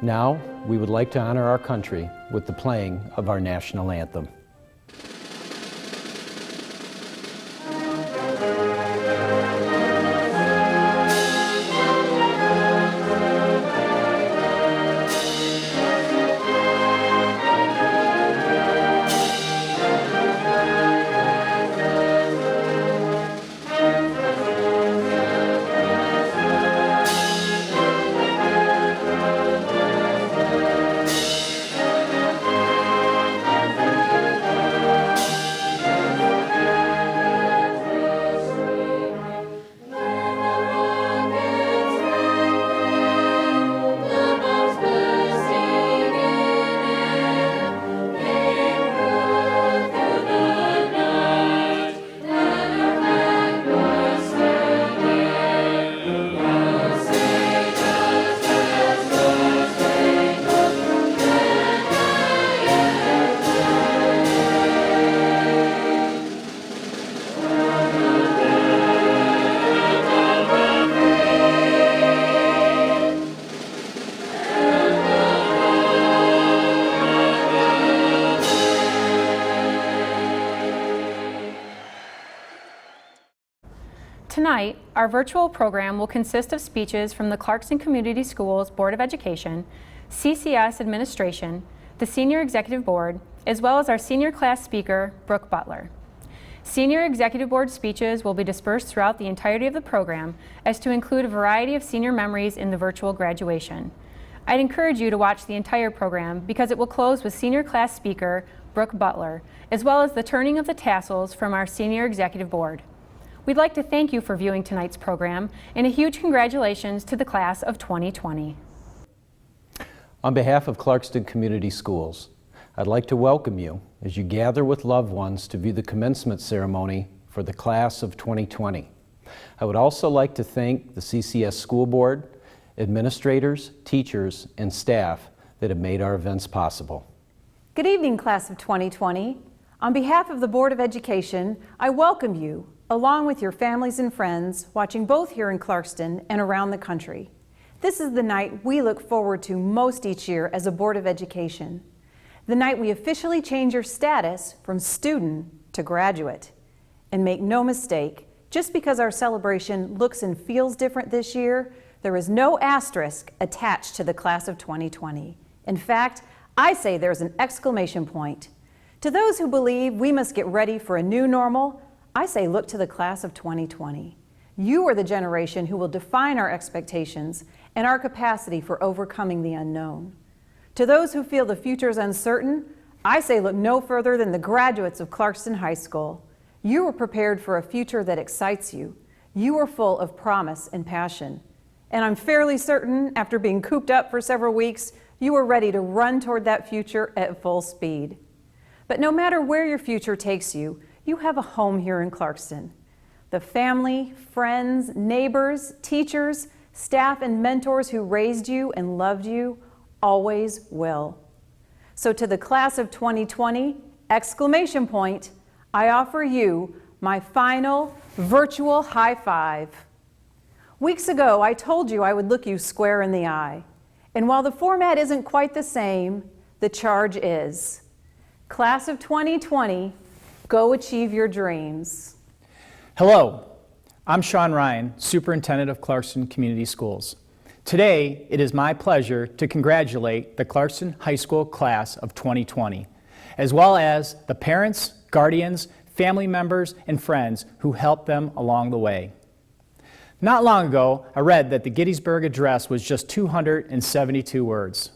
Now, we would like to honor our country with the playing of our national anthem. Tonight, our virtual program will consist of speeches from the Clarkston Community Schools Board of Education, CCS Administration, the Senior Executive Board, as well as our senior class speaker, Brooke Butler. Senior Executive Board speeches will be dispersed throughout the entirety of the program as to include a variety of senior memories in the virtual graduation. I'd encourage you to watch the entire program because it will close with senior class speaker, Brooke Butler, as well as the turning of the tassels from our Senior Executive Board. We'd like to thank you for viewing tonight's program and a huge congratulations to the class of 2020. On behalf of Clarkston Community Schools, I'd like to welcome you as you gather with loved ones to view the commencement ceremony for the class of 2020. I would also like to thank the CCS School Board, administrators, teachers, and staff that have made our events possible. Good evening, class of 2020. On behalf of the Board of Education, I welcome you, along with your families and friends, watching both here in Clarkston and around the country. This is the night we look forward to most each year as a Board of Education. The night we officially change your status from student to graduate. And make no mistake, just because our celebration looks and feels different this year, there is no asterisk attached to the class of 2020. In fact, I say there's an exclamation point. To those who believe we must get ready for a new normal, I say look to the class of 2020. You are the generation who will define our expectations and our capacity for overcoming the unknown. To those who feel the future is uncertain, I say look no further than the graduates of Clarkston High School. You are prepared for a future that excites you. You are full of promise and passion. And I'm fairly certain, after being cooped up for several weeks, you are ready to run toward that future at full speed. But no matter where your future takes you, you have a home here in Clarkston. The family, friends, neighbors, teachers, staff, and mentors who raised you and loved you always will. So to the class of 2020, exclamation point, I offer you my final virtual high five. Weeks ago, I told you I would look you square in the eye. And while the format isn't quite the same, the charge is. Class of 2020, go achieve your dreams. Hello, I'm Sean Ryan, Superintendent of Clarkston Community Schools. Today, it is my pleasure to congratulate the Clarkston High School class of 2020, as well as the parents, guardians, family members, and friends who helped them along the way. Not long ago, I read that the Gettysburg Address was just 272 words.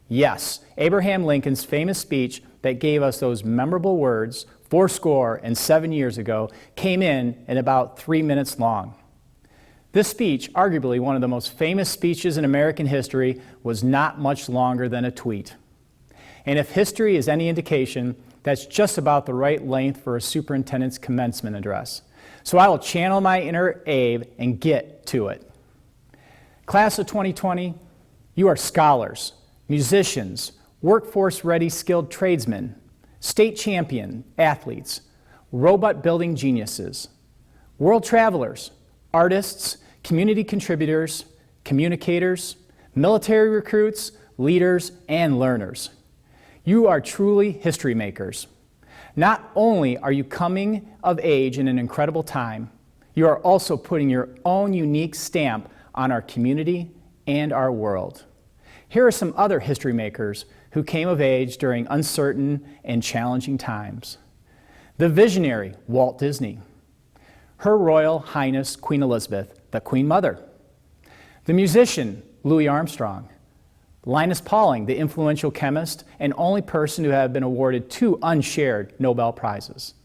Yes, Abraham Lincoln's famous speech that gave us those memorable words 77 years ago came in about 3 minutes long. This speech, arguably one of the most famous speeches in American history, was not much longer than a tweet. And if history is any indication, that's just about the right length for a superintendent's commencement address. So I will channel my inner Abe and get to it. Class of 2020, you are scholars, musicians, workforce-ready skilled tradesmen, state champion athletes, robot building geniuses, world travelers, artists, community contributors, communicators, military recruits, leaders, and learners. You are truly history makers. Not only are you coming of age in an incredible time, you are also putting your own unique stamp on our community and our world. Here are some other history makers who came of age during uncertain and challenging times. The visionary Walt Disney, Her Royal Highness Queen Elizabeth, the Queen Mother. The musician Louis Armstrong, Linus Pauling, the influential chemist and only person to have been awarded 2 unshared Nobel Prizes.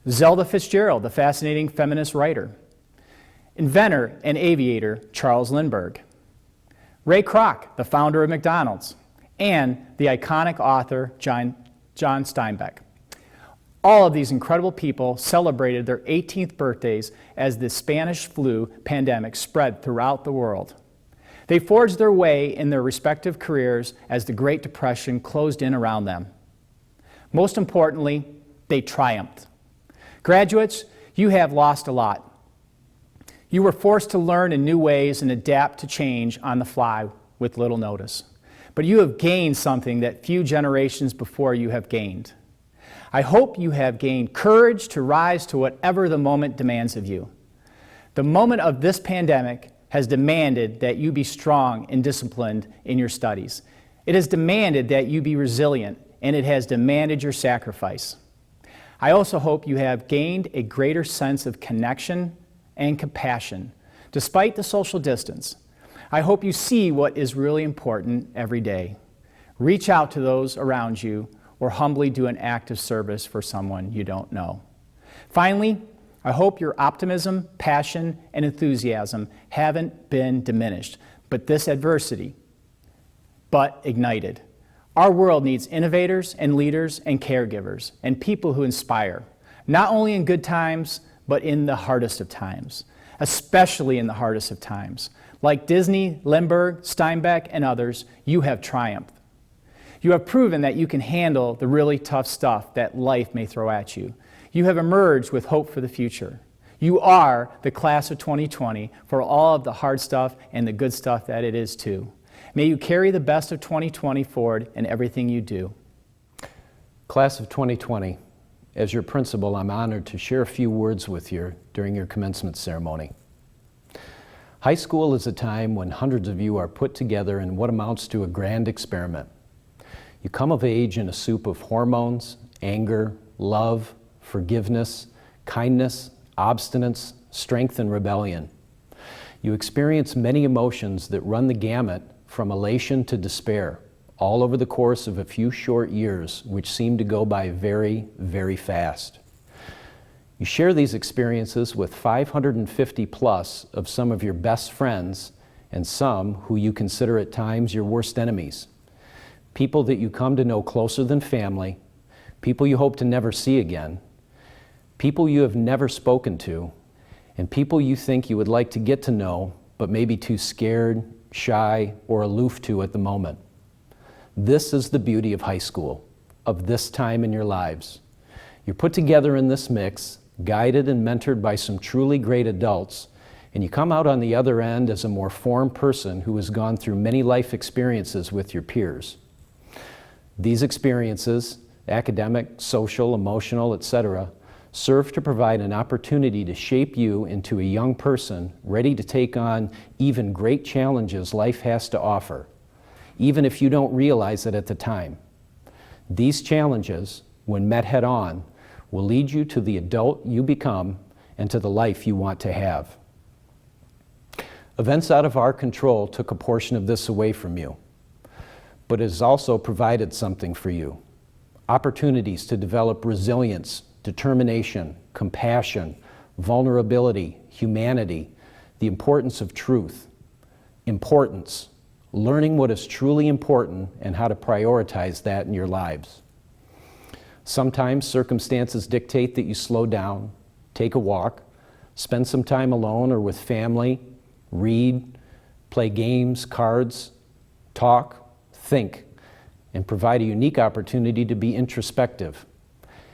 Zelda Fitzgerald, the fascinating feminist writer. Inventor and aviator Charles Lindbergh. Ray Kroc, the founder of McDonald's. And the iconic author John Steinbeck. All of these incredible people celebrated their 18th birthdays as the Spanish flu pandemic spread throughout the world. They forged their way in their respective careers as the Great Depression closed in around them. Most importantly, they triumphed. Graduates, you have lost a lot. You were forced to learn in new ways and adapt to change on the fly with little notice. But you have gained something that few generations before you have gained. I hope you have gained courage to rise to whatever the moment demands of you. The moment of this pandemic has demanded that you be strong and disciplined in your studies. It has demanded that you be resilient, and it has demanded your sacrifice. I also hope you have gained a greater sense of connection and compassion, despite the social distance. I hope you see what is really important every day. Reach out to those around you or humbly do an act of service for someone you don't know. Finally, I hope your optimism, passion, and enthusiasm haven't been diminished, but ignited. Our world needs innovators and leaders and caregivers and people who inspire, not only in good times, but in the hardest of times, especially in the hardest of times. Like Disney, Lindbergh, Steinbeck, and others, you have triumphed. You have proven that you can handle the really tough stuff that life may throw at you. You have emerged with hope for the future. You are the class of 2020 for all of the hard stuff and the good stuff that it is too. May you carry the best of 2020 forward in everything you do. Class of 2020, as your principal, I'm honored to share a few words with you during your commencement ceremony. High school is a time when hundreds of you are put together in what amounts to a grand experiment. You come of age in a soup of hormones, anger, love, forgiveness, kindness, obstinance, strength, and rebellion. You experience many emotions that run the gamut from elation to despair, all over the course of a few short years, which seem to go by very, very fast. You share these experiences with 550 plus of some of your best friends and some who you consider at times your worst enemies. People that you come to know closer than family, people you hope to never see again, people you have never spoken to, and people you think you would like to get to know but may be too scared, shy, or aloof to at the moment. This is the beauty of high school, of this time in your lives. You're put together in this mix, guided and mentored by some truly great adults, and you come out on the other end as a more formed person who has gone through many life experiences with your peers. These experiences, academic, social, emotional, etc., serve to provide an opportunity to shape you into a young person ready to take on even great challenges life has to offer, even if you don't realize it at the time. These challenges, when met head on, will lead you to the adult you become and to the life you want to have. Events out of our control took a portion of this away from you, but it has also provided something for you. Opportunities to develop resilience, determination, compassion, vulnerability, humanity, the importance of truth, learning what is truly important and how to prioritize that in your lives. Sometimes circumstances dictate that you slow down, take a walk, spend some time alone or with family, read, play games, cards, talk, think, and provide a unique opportunity to be introspective.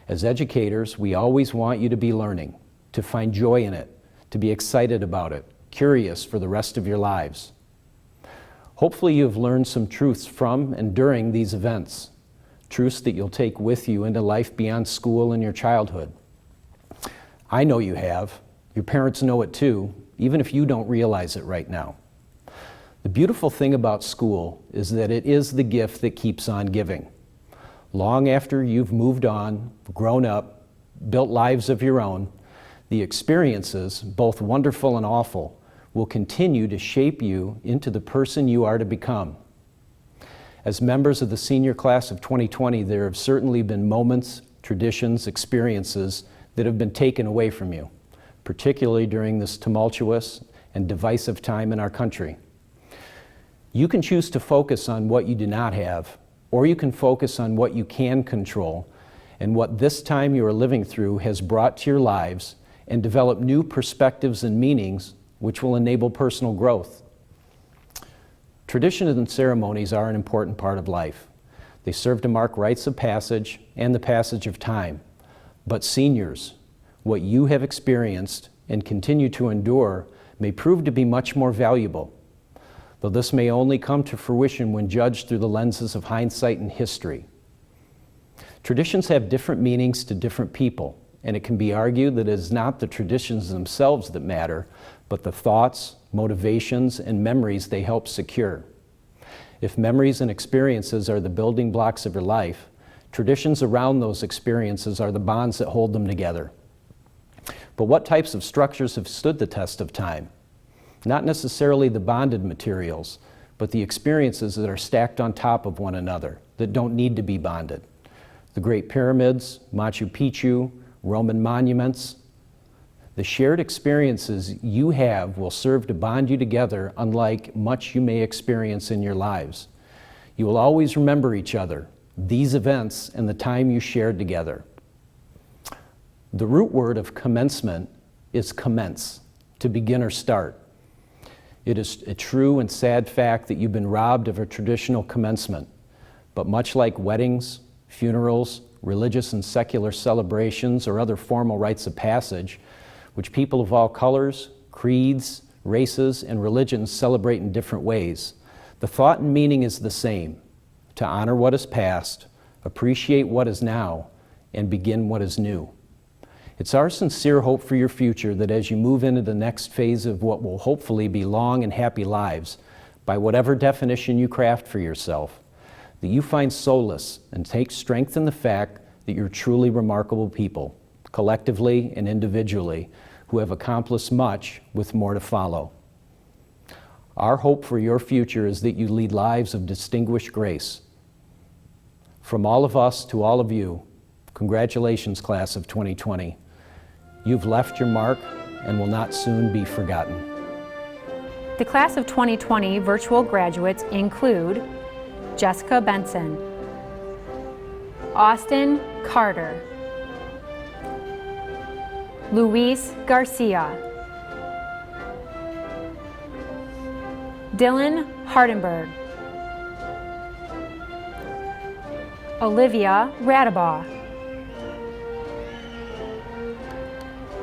As educators, we always want you to be learning, to find joy in it, to be excited about it, curious for the rest of your lives. Hopefully you have learned some truths from and during these events, truths that you'll take with you into life beyond school and your childhood. I know you have. Your parents know it too, even if you don't realize it right now. The beautiful thing about school is that it is the gift that keeps on giving. Long after you've moved on, grown up, built lives of your own, the experiences, both wonderful and awful, will continue to shape you into the person you are to become. As members of the senior class of 2020, there have certainly been moments, traditions, experiences that have been taken away from you, particularly during this tumultuous and divisive time in our country. You can choose to focus on what you do not have, or you can focus on what you can control and what this time you are living through has brought to your lives and develop new perspectives and meanings which will enable personal growth. Traditions and ceremonies are an important part of life. They serve to mark rites of passage and the passage of time. But seniors, what you have experienced and continue to endure may prove to be much more valuable, though this may only come to fruition when judged through the lenses of hindsight and history. Traditions have different meanings to different people, and it can be argued that it is not the traditions themselves that matter, but the thoughts, motivations, and memories they help secure. If memories and experiences are the building blocks of your life, traditions around those experiences are the bonds that hold them together. But what types of structures have stood the test of time? Not necessarily the bonded materials, but the experiences that are stacked on top of one another, that don't need to be bonded. The Great Pyramids, Machu Picchu, Roman monuments. The shared experiences you have will serve to bond you together, unlike much you may experience in your lives. You will always remember each other, these events, and the time you shared together. The root word of commencement is commence, to begin or start. It is a true and sad fact that you've been robbed of a traditional commencement, but much like weddings, funerals, religious and secular celebrations, or other formal rites of passage, which people of all colors, creeds, races, and religions celebrate in different ways, the thought and meaning is the same: to honor what is past, appreciate what is now, and begin what is new. It's our sincere hope for your future that as you move into the next phase of what will hopefully be long and happy lives, by whatever definition you craft for yourself, that you find solace and take strength in the fact that you're truly remarkable people, collectively and individually, who have accomplished much with more to follow. Our hope for your future is that you lead lives of distinguished grace. From all of us to all of you, congratulations, class of 2020. You've left your mark and will not soon be forgotten. The class of 2020 virtual graduates include Jessica Benson, Austin Carter, Luis Garcia, Dylan Hardenberg, Olivia Radabaugh,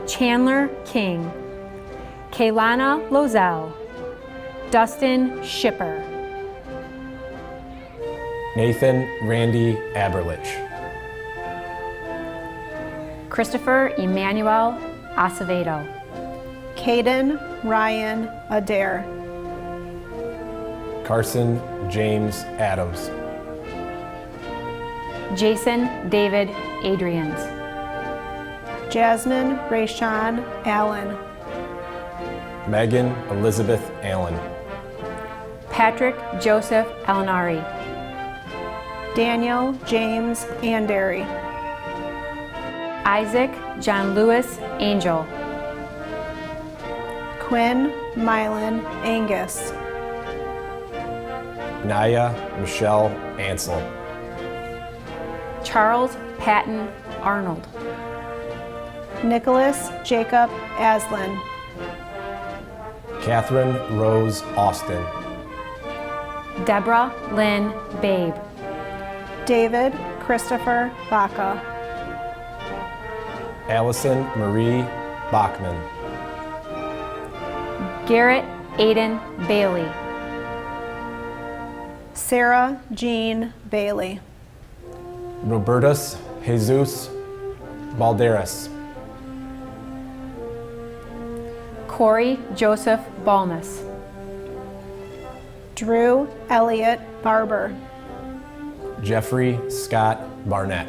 Chandler King, Kaylana Lozelle, Dustin Shipper, Nathan Randy Aberlich, Christopher Emmanuel Acevedo, Caden Ryan Adair, Carson James Adams, Jason David Adrians, Jasmine Rayshawn Allen, Megan Elizabeth Allen, Patrick Joseph Alinari, Daniel James Andary, Isaac John Lewis Angel, Quinn Mylan Angus, Naya Michelle Ansel, Charles Patton Arnold, Nicholas Jacob Aslin, Catherine Rose Austin, Deborah Lynn Babe, David Christopher Baca, Allison Marie Bachman, Garrett Aiden Bailey, Sarah Jean Bailey. Robertus Jesus Balderas. Corey Joseph Balmus. Drew Elliott Barber. Jeffrey Scott Barnett.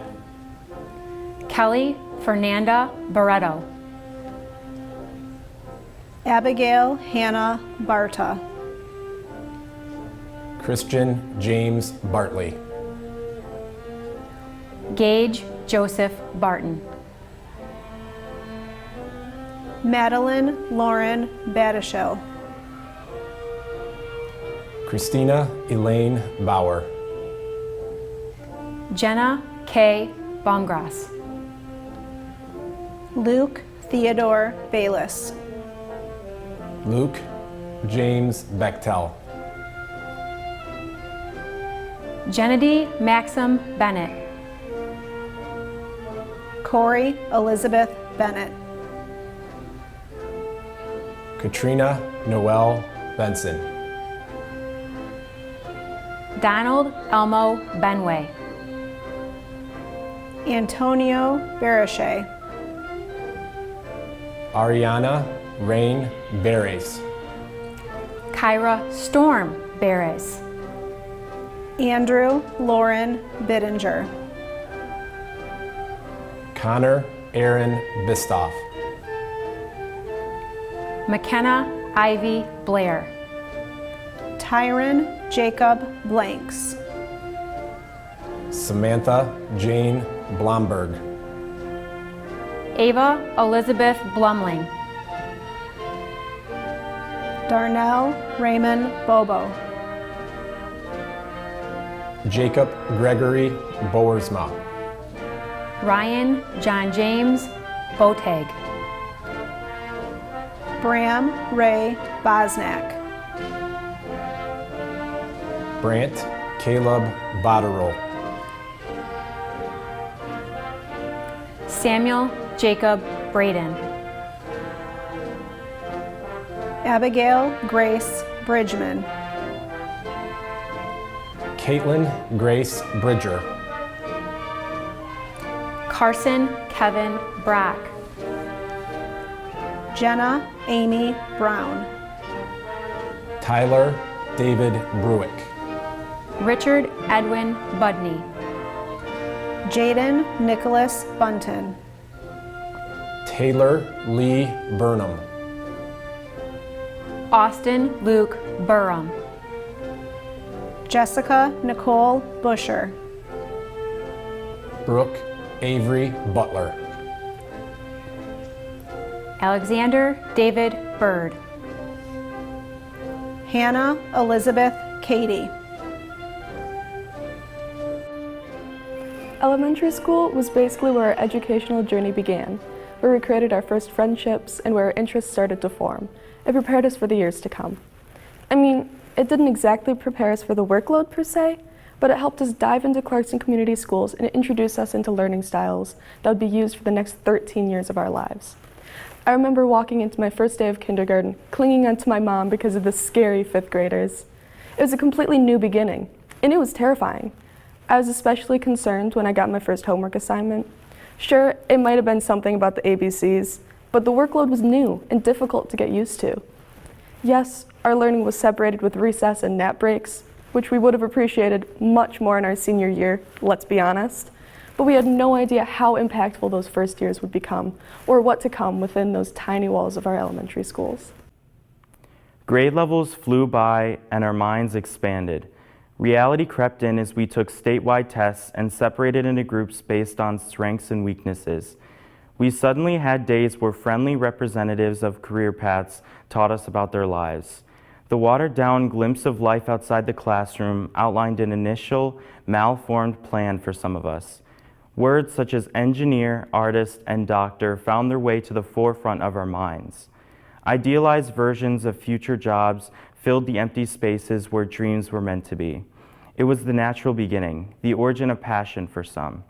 Kelly Fernanda Barreto. Abigail Hannah Barta. Christian James Bartley. Gage Joseph Barton. Madeline Lauren Badishill. Christina Elaine Bauer. Jenna K. Baumgras. Luke Theodore Bayless. Luke James Bechtel. Gennady Maxim Bennett. Corey Elizabeth Bennett. Katrina Noel Benson. Donald Elmo Benway. Antonio Barachet. Ariana Rain Beres. Kyra Storm Beres. Andrew Lauren Bittinger. Connor Aaron Bistoff. McKenna Ivy Blair. Tyron Jacob Blanks. Samantha Jane Blomberg. Ava Elizabeth Blumling. Darnell Raymond Bobo. Jacob Gregory Boersma. Ryan John James Boteg. Bram Ray Bosnack. Brant Caleb Botterill. Samuel Jacob Braden. Abigail Grace Bridgman. Caitlin Grace Bridger. Carson Kevin Brock. Jenna Amy Brown. Tyler David Bruick. Richard Edwin Budney. Jaden Nicholas Bunton. Taylor Lee Burnham. Austin Luke Burham. Jessica Nicole Busher. Brooke Avery Butler. Alexander David Bird. Hannah Elizabeth Cady. Elementary school was basically where our educational journey began, where we created our first friendships and where our interests started to form. It prepared us for the years to come. I mean, it didn't exactly prepare us for the workload per se, but it helped us dive into Clarkston Community Schools and introduce us into learning styles that would be used for the next 13 years of our lives. I remember walking into my first day of kindergarten, clinging onto my mom because of the scary fifth graders. It was a completely new beginning, and it was terrifying. I was especially concerned when I got my first homework assignment. Sure, it might have been something about the ABCs, but the workload was new and difficult to get used to. Yes, our learning was separated with recess and nap breaks, which we would have appreciated much more in our senior year, let's be honest, but we had no idea how impactful those first years would become, or what to come within those tiny walls of our elementary schools. Grade levels flew by and our minds expanded. Reality crept in as we took statewide tests and separated into groups based on strengths and weaknesses. We suddenly had days where friendly representatives of career paths taught us about their lives. The watered-down glimpse of life outside the classroom outlined an initial, malformed plan for some of us. Words such as engineer, artist, and doctor found their way to the forefront of our minds. Idealized versions of future jobs filled the empty spaces where dreams were meant to be. It was the natural beginning, the origin of passion for some.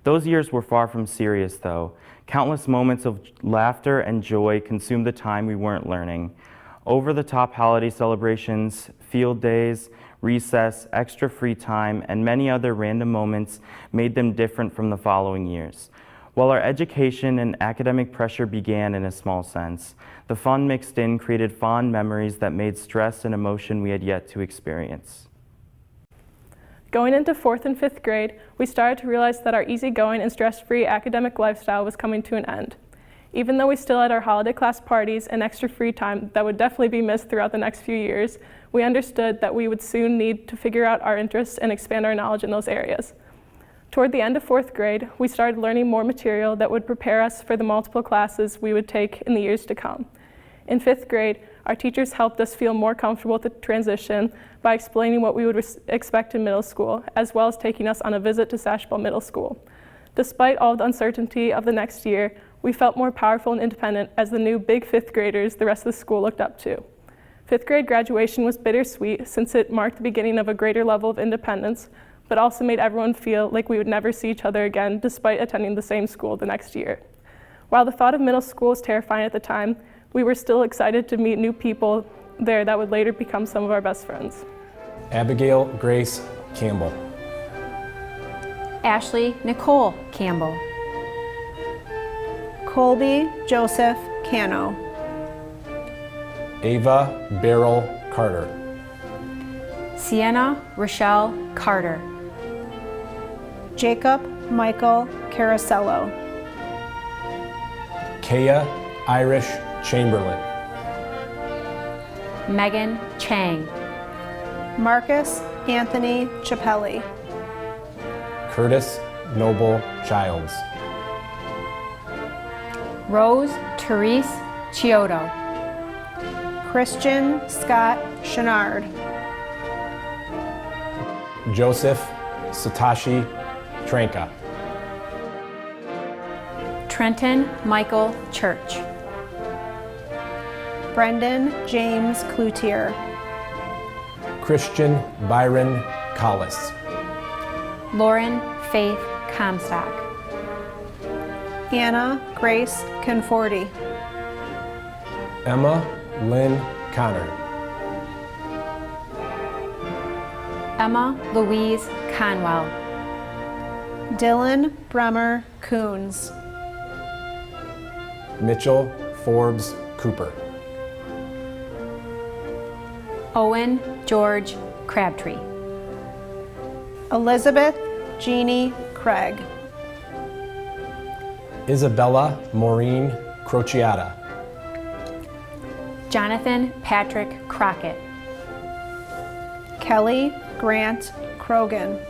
Those years were far from serious, though. Countless moments of laughter and joy consumed the time we weren't learning. Over-the-top holiday celebrations, field days, recess, extra free time, and many other random moments made them different from the following years. While our education and academic pressure began in a small sense, the fun mixed in created fond memories that made stress and emotion we had yet to experience. Going into 4th and 5th grade, we started to realize that our easygoing and stress-free academic lifestyle was coming to an end. Even though we still had our holiday class parties and extra free time that would definitely be missed throughout the next few years, we understood that we would soon need to figure out our interests and expand our knowledge in those areas. Toward the end of 4th grade, we started learning more material that would prepare us for the multiple classes we would take in the years to come. In 5th grade, our teachers helped us feel more comfortable with the transition by explaining what we would expect in middle school, as well as taking us on a visit to Sashbell Middle School. Despite all the uncertainty of the next year, we felt more powerful and independent as the new big 5th graders the rest of the school looked up to. 5th grade graduation was bittersweet since it marked the beginning of a greater level of independence, but also made everyone feel like we would never see each other again despite attending the same school the next year. While the thought of middle school was terrifying at the time, we were still excited to meet new people there that would later become some of our best friends. Abigail Grace Campbell. Ashley Nicole Campbell. Colby Joseph Cano. Ava Beryl Carter. Sienna Rochelle Carter. Jacob Michael Carasello. Kaya Irish Chamberlain. Megan Chang. Marcus Anthony Chappelli. Curtis Noble Childs. Rose Therese Chiodo. Christian Scott Chenard. Joseph Satoshi Tranka. Trenton Michael Church. Brendan James Cloutier. Christian Byron Collis. Lauren Faith Comstock. Anna Grace Conforti. Emma Lynn Connor. Emma Louise Conwell. Dylan Bremer Coons. Mitchell Forbes Cooper. Owen George Crabtree. Elizabeth Jeannie Craig. Isabella Maureen Crociata. Jonathan Patrick Crockett. Kelly Grant Krogan.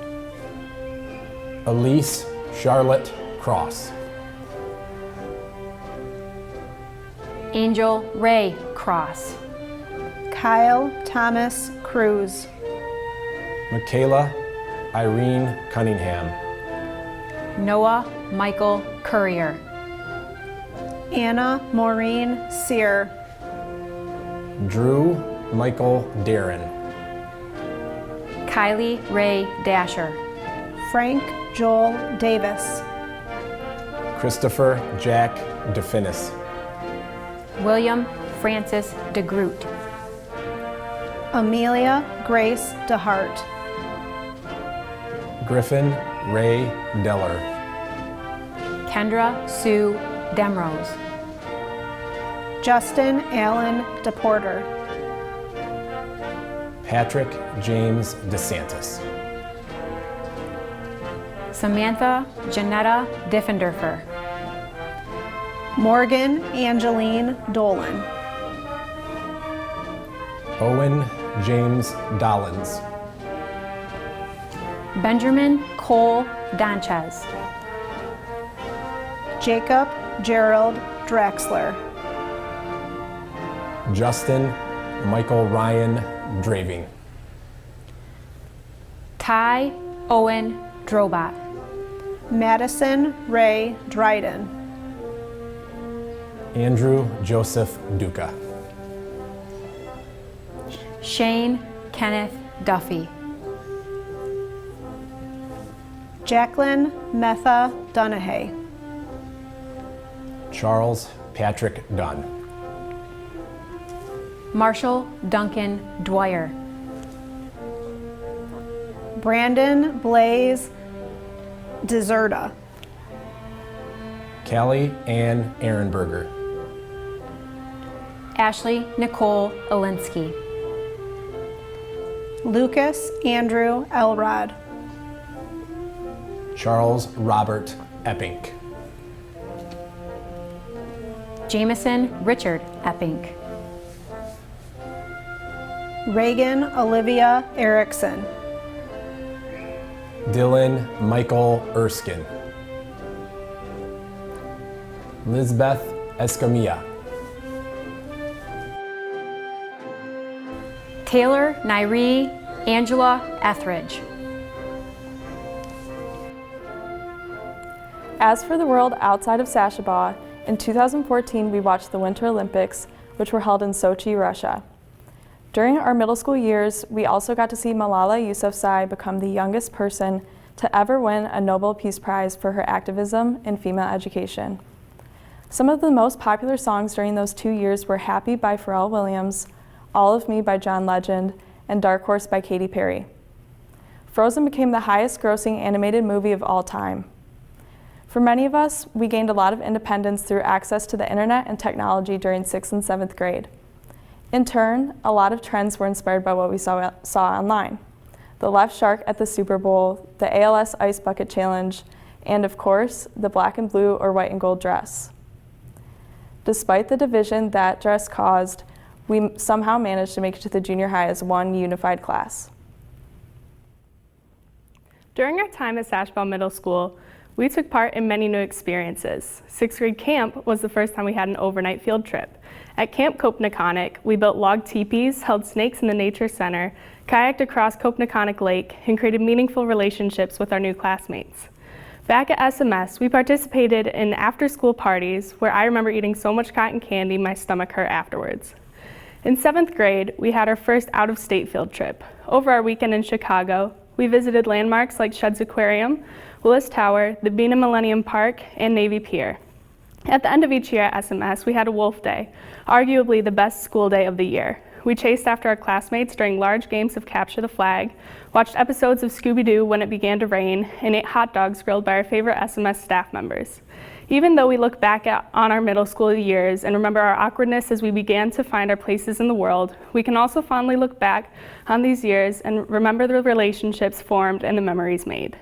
Elise Charlotte Cross. Angel Ray Cross. Kyle Thomas Cruz. Michaela Irene Cunningham. Noah Michael Courier. Anna Maureen Sear. Drew Michael Darren. Kylie Ray Dasher. Frank Joel Davis. Christopher Jack DeFinis. William Francis DeGroot. Amelia Grace DeHart. Griffin Ray Deller. Kendra Sue Demrose. Justin Allen DePorter. Patrick James DeSantis. Samantha Janetta Diffenderfer. Morgan Angeline Dolan. Owen James Dollins. Benjamin Cole Donchez. Jacob Gerald Draxler. Justin Michael Ryan Draving. Ty Owen Drobot. Madison Ray Dryden. Andrew Joseph Duca. Shane Kenneth Duffy. Jacqueline Metha Dunahay. Charles Patrick Dunn. Marshall Duncan Dwyer. Brandon Blaze Deserta. Callie Ann Ehrenberger. Ashley Nicole Olinsky. Lucas Andrew Elrod. Charles Robert Eppink. Jameson Richard Eppink. Reagan Olivia Erickson. Dylan Michael Erskine. Lisbeth Escamilla. Taylor Nairi Angela Etheridge. As for the world outside of Sashabaw, in 2014 we watched the Winter Olympics, which were held in Sochi, Russia. During our middle school years, we also got to see Malala Yousafzai become the youngest person to ever win a Nobel Peace Prize for her activism in female education. Some of the most popular songs during those 2 years were Happy by Pharrell Williams, All of Me by John Legend, and Dark Horse by Katy Perry. Frozen became the highest grossing animated movie of all time. For many of us, we gained a lot of independence through access to the internet and technology during 6th and 7th grade. In turn, a lot of trends were inspired by what we saw online. The left shark at the Super Bowl, the ALS Ice Bucket Challenge, and of course, the black and blue or white and gold dress. Despite the division that dress caused, we somehow managed to make it to the junior high as one unified class. During our time at Sashabaw Middle School, we took part in many new experiences. 6th grade camp was the first time we had an overnight field trip. At Camp Kopnekonic, we built log teepees, held snakes in the nature center, kayaked across Kopnekonic Lake, and created meaningful relationships with our new classmates. Back at SMS, we participated in after-school parties where I remember eating so much cotton candy my stomach hurt afterwards. In 7th grade, we had our first out-of-state field trip. Over our weekend in Chicago, we visited landmarks like Shedd's Aquarium, Willis Tower, the Beena Millennium Park, and Navy Pier. At the end of each year at SMS, we had a wolf day, arguably the best school day of the year. We chased after our classmates during large games of Capture the Flag, watched episodes of Scooby-Doo when it began to rain, and ate hot dogs grilled by our favorite SMS staff members. Even though we look back on our middle school years and remember our awkwardness as we began to find our places in the world, we can also fondly look back on these years and remember the relationships formed and the memories made.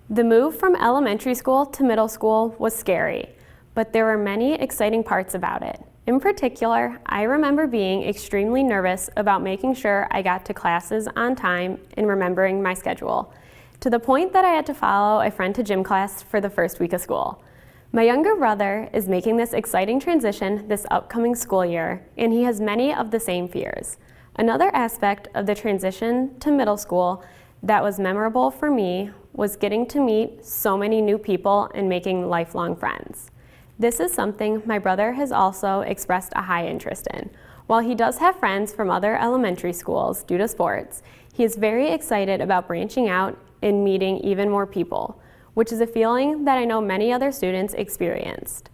The move from elementary school to middle school was scary, but there were many exciting parts about it. In particular, I remember being extremely nervous about making sure I got to classes on time and remembering my schedule, to the point that I had to follow a friend to gym class for the first week of school. My younger brother is making this exciting transition this upcoming school year, and he has many of the same fears. Another aspect of the transition to middle school that was memorable for me was getting to meet so many new people and making lifelong friends. This is something my brother has also expressed a high interest in. While he does have friends from other elementary schools due to sports, he is very excited about branching out and meeting even more people, which is a feeling that I know many other students experienced.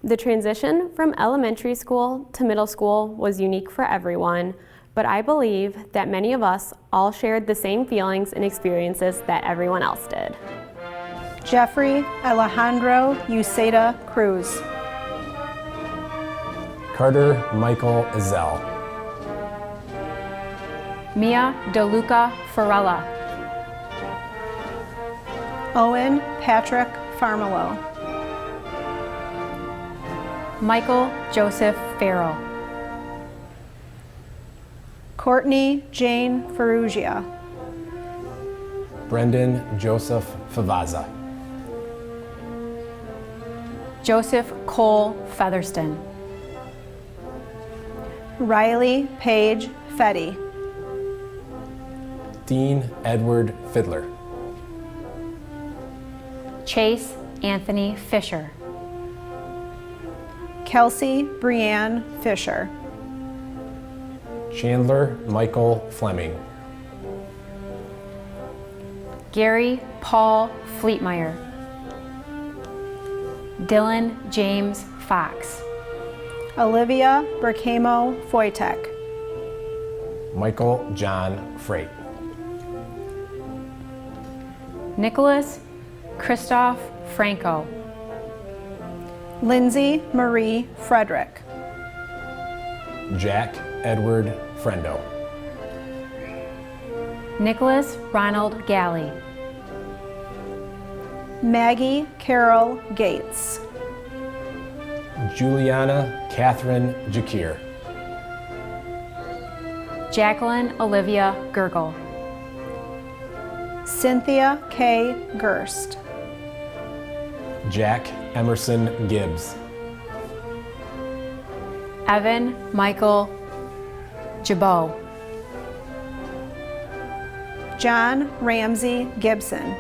The transition from elementary school to middle school was unique for everyone, but I believe that many of us all shared the same feelings and experiences that everyone else did. Jeffrey Alejandro Uceda Cruz. Carter Michael Ezell. Mia DeLuca Farella. Owen Patrick Farmelo. Michael Joseph Farrell. Courtney Jane Ferrugia. Brendan Joseph Favaza. Joseph Cole Featherston. Riley Paige Fetty. Dean Edward Fiddler. Chase Anthony Fisher. Kelsey Brianne Fisher. Chandler Michael Fleming. Gary Paul Fleetmeyer. Dylan James Fox. Olivia Berkamo Foytek. Michael John Freight. Nicholas Christoph Franco. Lindsay Marie Frederick. Jack Edward Frendo. Nicholas Ronald Galley. Maggie Carol Gates. Juliana Catherine Jakir. Jacqueline Olivia Gergel. Cynthia K. Gerst. Jack Emerson Gibbs. Evan Michael Jabot. John Ramsey Gibson.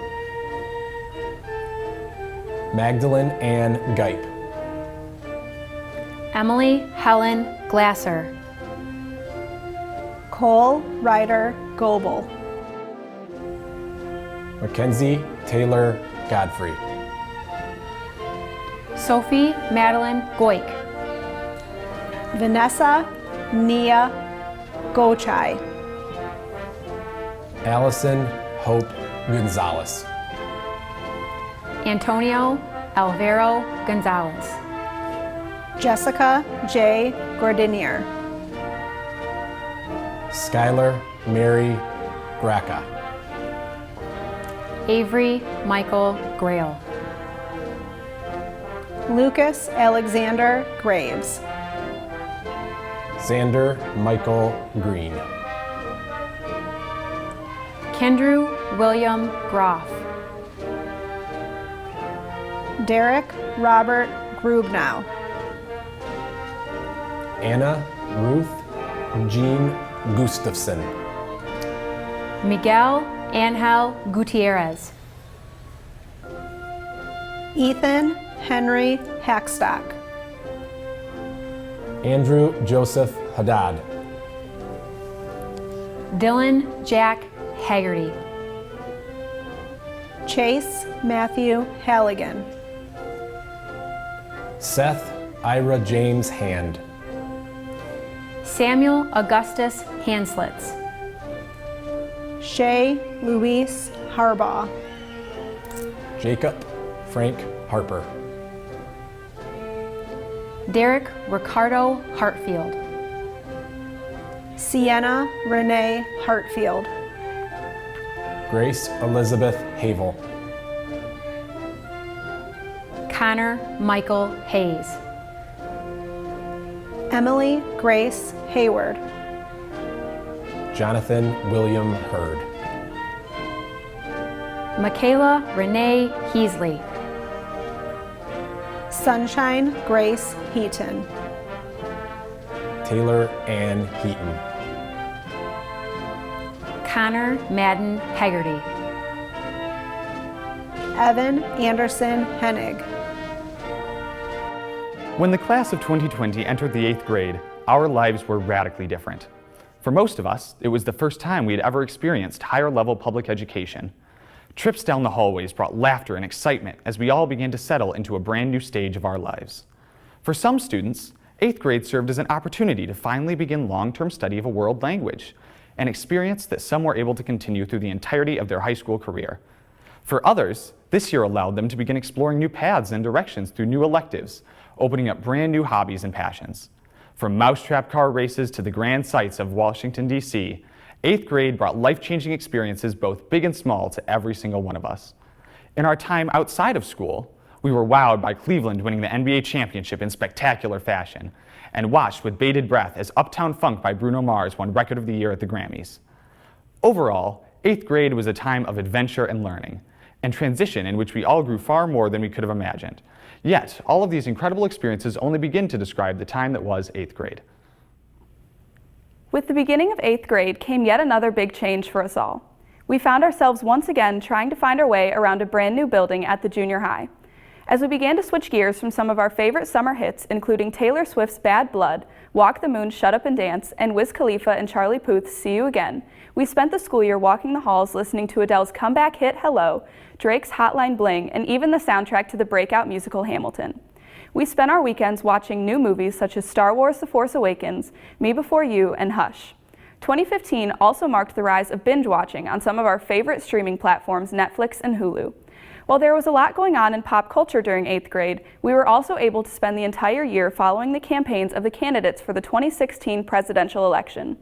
Magdalene Ann Gipe. Emily Helen Glasser. Cole Ryder Goebel. Mackenzie Taylor Godfrey. Sophie Madeline Goik. Vanessa Nia Gochai. Allison Hope Gonzalez. Antonio Alvaro Gonzalez. Jessica J. Gordinier. Skylar Mary Graca. Avery Michael Grail. Lucas Alexander Graves. Xander Michael Green. Kendrew William Groff. Derek Robert Grubnow. Anna Ruth Jean Gustafson. Miguel Angel Gutierrez. Ethan Henry Hackstock. Andrew Joseph Haddad. Dylan Jack Haggerty. Chase Matthew Halligan. Seth Ira James Hand. Samuel Augustus Hanslitz. Shay Luis Harbaugh. Jacob Frank Harper. Derek Ricardo Hartfield. Sienna Renee Hartfield. Grace Elizabeth Havel. Connor Michael Hayes. Emily Grace Hayward. Jonathan William Hurd. Michaela Renee Heasley. Sunshine Grace Heaton. Taylor Ann Heaton. Connor Madden Haggerty. Evan Anderson Hennig. When the class of 2020 entered the 8th grade, our lives were radically different. For most of us, it was the first time we had ever experienced higher-level public education. Trips down the hallways brought laughter and excitement as we all began to settle into a brand new stage of our lives. For some students, 8th grade served as an opportunity to finally begin long-term study of a world language, an experience that some were able to continue through the entirety of their high school career. For others, this year allowed them to begin exploring new paths and directions through new electives, opening up brand new hobbies and passions. From mousetrap car races to the grand sights of Washington, D.C., 8th grade brought life-changing experiences both big and small to every single one of us. In our time outside of school, we were wowed by Cleveland winning the NBA championship in spectacular fashion, and watched with bated breath as Uptown Funk by Bruno Mars won Record of the Year at the Grammys. Overall, 8th grade was a time of adventure and learning, and transition in which we all grew far more than we could have imagined. Yet, all of these incredible experiences only begin to describe the time that was 8th grade. With the beginning of 8th grade came yet another big change for us all. We found ourselves once again trying to find our way around a brand new building at the junior high. As we began to switch gears from some of our favorite summer hits, including Taylor Swift's Bad Blood, Walk the Moon, Shut Up and Dance, and Wiz Khalifa and Charlie Puth's See You Again, we spent the school year walking the halls listening to Adele's comeback hit Hello, Drake's Hotline Bling, and even the soundtrack to the breakout musical Hamilton. We spent our weekends watching new movies such as Star Wars: The Force Awakens, Me Before You, and Hush. 2015 also marked the rise of binge watching on some of our favorite streaming platforms, Netflix and Hulu. While there was a lot going on in pop culture during 8th grade, we were also able to spend the entire year following the campaigns of the candidates for the 2016 presidential election.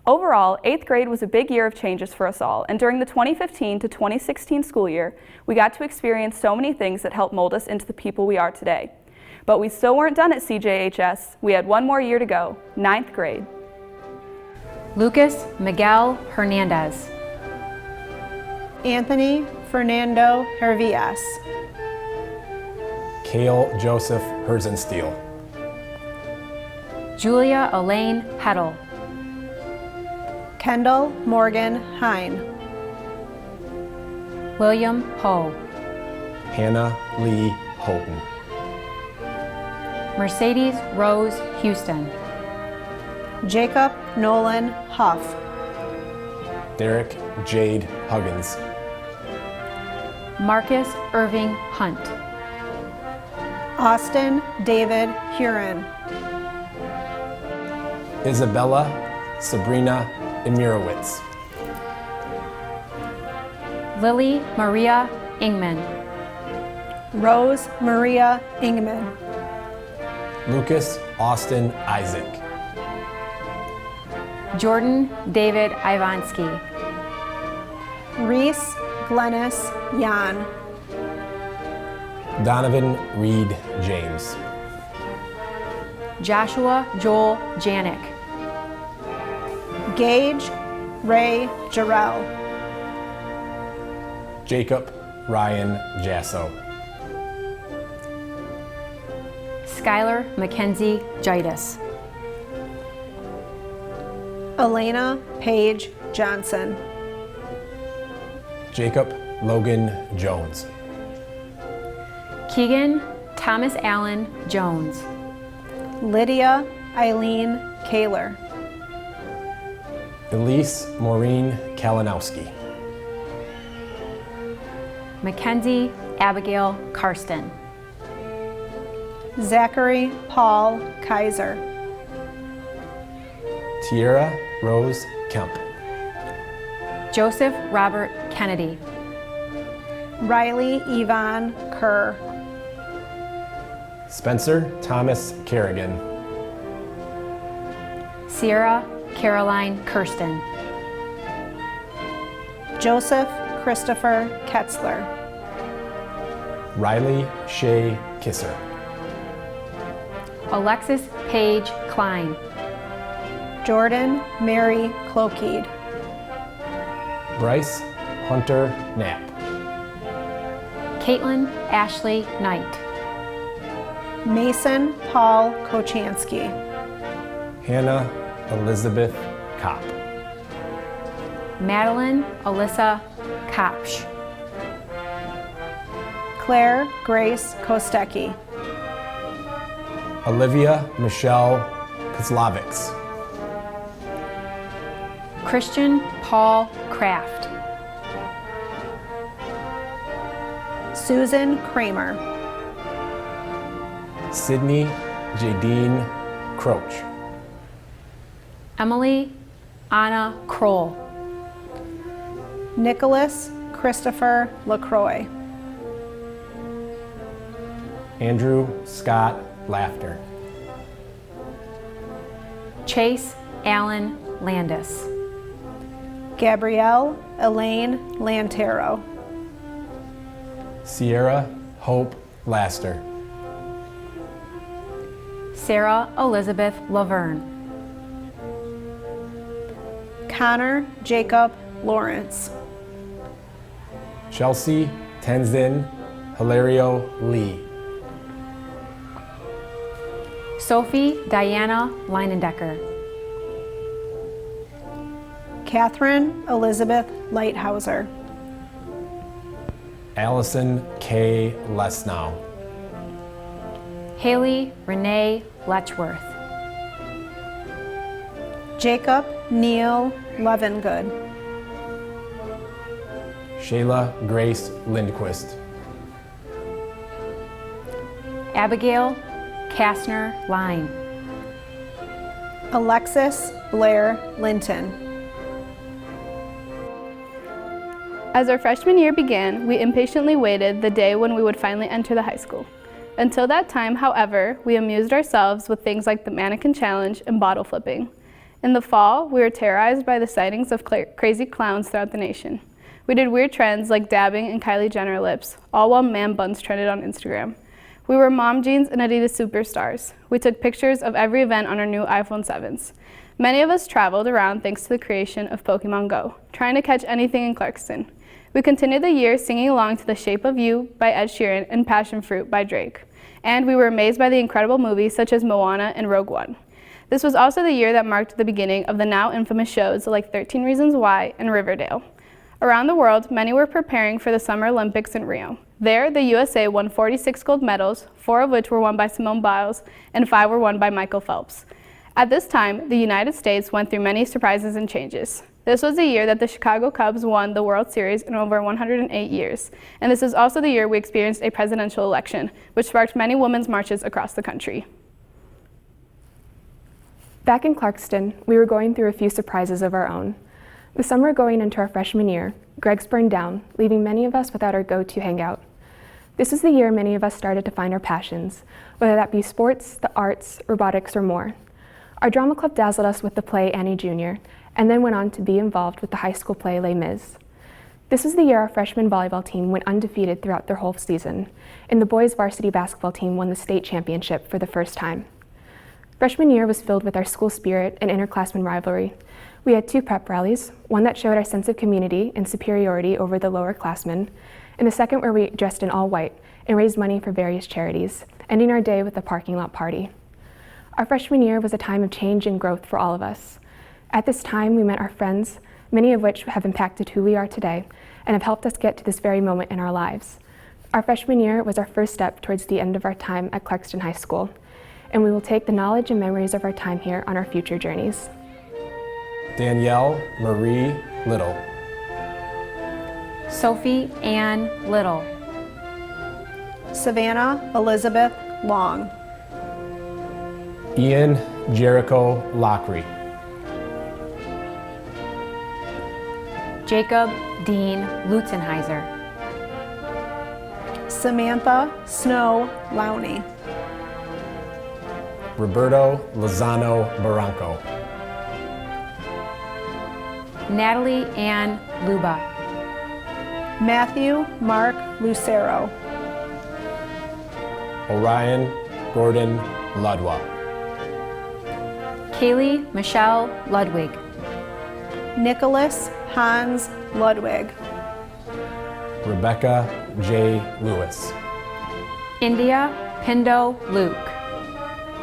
Overall, 8th grade was a big year of changes for us all, and during the 2015 to 2016 school year, we got to experience so many things that helped mold us into the people we are today. But we still weren't done at CJHS. We had one more year to go, 9th grade. Lucas Miguel Hernandez. Anthony Fernando Hervias. Cale Joseph Herzensteel. Julia Elaine Heddle. Kendall Morgan Hine. William Ho. Hannah Lee Houghton. Mercedes Rose Houston. Jacob Nolan Huff. Derek Jade Huggins. Marcus Irving Hunt. Austin David Huron. Isabella Sabrina Emirowitz. Lily Maria Ingman. Rose Maria Ingman. Lucas Austin Isaac. Jordan David Ivansky. Reese Glennis Yan. Donovan Reed James. Joshua Joel Janik. Gage Ray Jarrell. Jacob Ryan Jasso. Skylar Mackenzie Jitis. Elena Paige Johnson. Jacob Logan Jones. Keegan Thomas Allen Jones. Lydia Eileen Kaler. Elise Maureen Kalinowski. Mackenzie Abigail Karsten. Zachary Paul Kaiser. Tierra Rose Kemp. Joseph Robert Kennedy. Riley Yvonne Kerr. Spencer Thomas Kerrigan. Sierra Caroline Kirsten. Joseph Christopher Ketzler. Riley Shea Kisser. Alexis Paige Klein. Jordan Mary Clokeed. Bryce Hunter Knapp. Caitlin Ashley Knight. Mason Paul Kochansky. Hannah Elizabeth Kopp. Madeline Alyssa Kopsch. Claire Grace Kostecki. Olivia Michelle Kozlovics. Christian Paul Kraft. Susan Kramer. Sydney Jadine Croach. Emily Anna Kroll. Nicholas Christopher LaCroix. Andrew Scott Laughter. Chase Allen Landis. Gabrielle Elaine Lantero. Sierra Hope Laster. Sarah Elizabeth Laverne. Connor Jacob Lawrence. Chelsea Tenzin Hilario Lee. Sophie Diana Leinendecker. Catherine Elizabeth Lighthouser. Allison K. Lesnow. Haley Renee Letchworth. Jacob Neil Levengood. Shayla Grace Lindquist. Abigail Kastner Line. Alexis Blair Linton. As our freshman year began, we impatiently waited the day when we would finally enter the high school. Until that time, however, we amused ourselves with things like the mannequin challenge and bottle flipping. In the fall, we were terrorized by the sightings of crazy clowns throughout the nation. We did weird trends like dabbing and Kylie Jenner lips, all while man buns trended on Instagram. We wore mom jeans and Adidas Superstars. We took pictures of every event on our new iPhone 7s. Many of us traveled around thanks to the creation of Pokemon Go, trying to catch anything in Clarkston. We continued the year singing along to The Shape of You by Ed Sheeran and Passion Fruit by Drake. And we were amazed by the incredible movies such as Moana and Rogue One. This was also the year that marked the beginning of the now infamous shows like 13 Reasons Why and Riverdale. Around the world, many were preparing for the Summer Olympics in Rio. There, the USA won 46 gold medals, 4 of which were won by Simone Biles and 5 were won by Michael Phelps. At this time, the United States went through many surprises and changes. This was the year that the Chicago Cubs won the World Series in over 108 years, and this is also the year we experienced a presidential election, which sparked many women's marches across the country. Back in Clarkston, we were going through a few surprises of our own. The summer going into our freshman year, Greg's burned down, leaving many of us without our go-to hangout. This is the year many of us started to find our passions, whether that be sports, the arts, robotics, or more. Our drama club dazzled us with the play Annie Jr., and then went on to be involved with the high school play Les Mis. This was the year our freshman volleyball team went undefeated throughout their whole season, and the boys varsity basketball team won the state championship for the first time. Freshman year was filled with our school spirit and interclassmen rivalry. We had 2 prep rallies, one that showed our sense of community and superiority over the lower classmen, and a second where we dressed in all white and raised money for various charities, ending our day with a parking lot party. Our freshman year was a time of change and growth for all of us. At this time, we met our friends, many of which have impacted who we are today and have helped us get to this very moment in our lives. Our freshman year was our first step towards the end of our time at Clarkston High School, and we will take the knowledge and memories of our time here on our future journeys. Danielle Marie Little. Sophie Ann Little. Savannah Elizabeth Long. Ian Jericho Lockery. Jacob Dean Lutzenheiser. Samantha Snow Lowney. Roberto Lozano Barranco. Natalie Ann Luba. Matthew Mark Lucero. Orion Gordon Ludwa. Kaylee Michelle Ludwig. Nicholas Hans Ludwig. Rebecca J. Lewis. India Pindo Luke.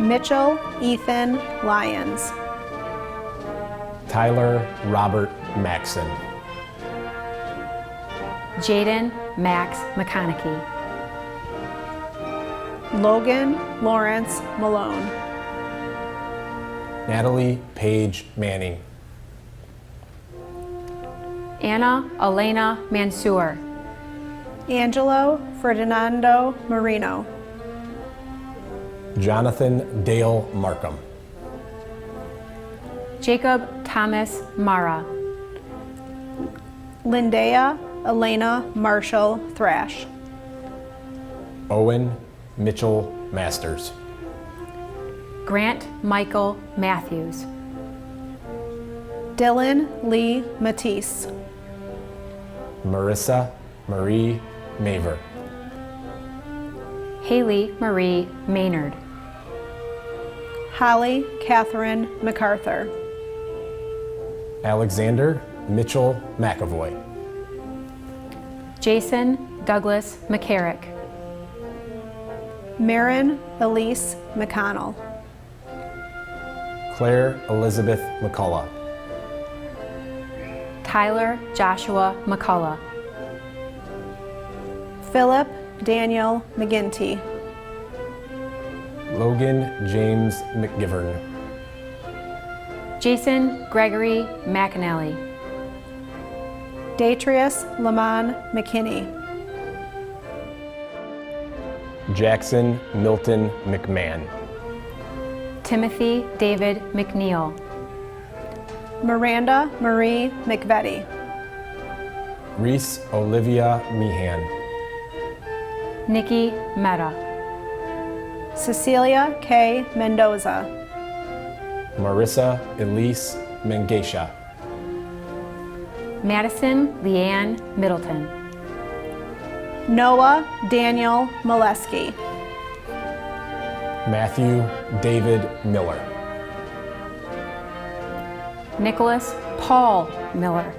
Mitchell Ethan Lyons. Tyler Robert Maxson. Jaden Max McConaughey. Logan Lawrence Malone. Natalie Paige Manning. Anna Elena Mansour. Angelo Ferdinando Marino. Jonathan Dale Markham. Jacob Thomas Mara. Lindea Elena Marshall Thrash. Owen Mitchell Masters. Grant Michael Matthews. Dylan Lee Matisse. Marissa Marie Maver. Haley Marie Maynard. Holly Catherine MacArthur. Alexander Mitchell McAvoy. Jason Douglas McCarrick. Marin Elise McConnell. Claire Elizabeth McCullough. Tyler Joshua McCullough. Philip Daniel McGinty. Logan James McGivern. Jason Gregory McAnally. Detrius Lamont McKinney. Jackson Milton McMahon. Timothy David McNeil. Miranda Marie McVetti. Reese Olivia Meehan. Nikki Mehta. Cecilia K. Mendoza. Marissa Elise Mengesha. Madison Leanne Middleton. Noah Daniel Molesky. Matthew David Miller. Nicholas Paul Miller.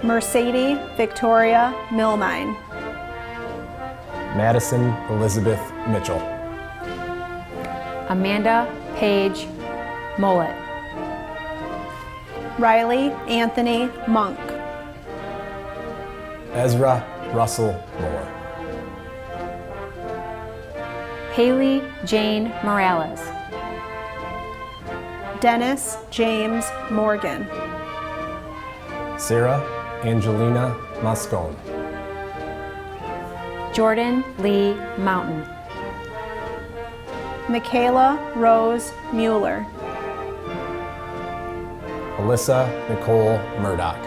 Mercedes Victoria Milmine. Madison Elizabeth Mitchell. Amanda Paige Mollett. Riley Anthony Monk. Ezra Russell Moore. Haley Jane Morales. Dennis James Morgan. Sarah Angelina Moscone. Jordan Lee Mountain. Michaela Rose Mueller. Alyssa Nicole Murdoch.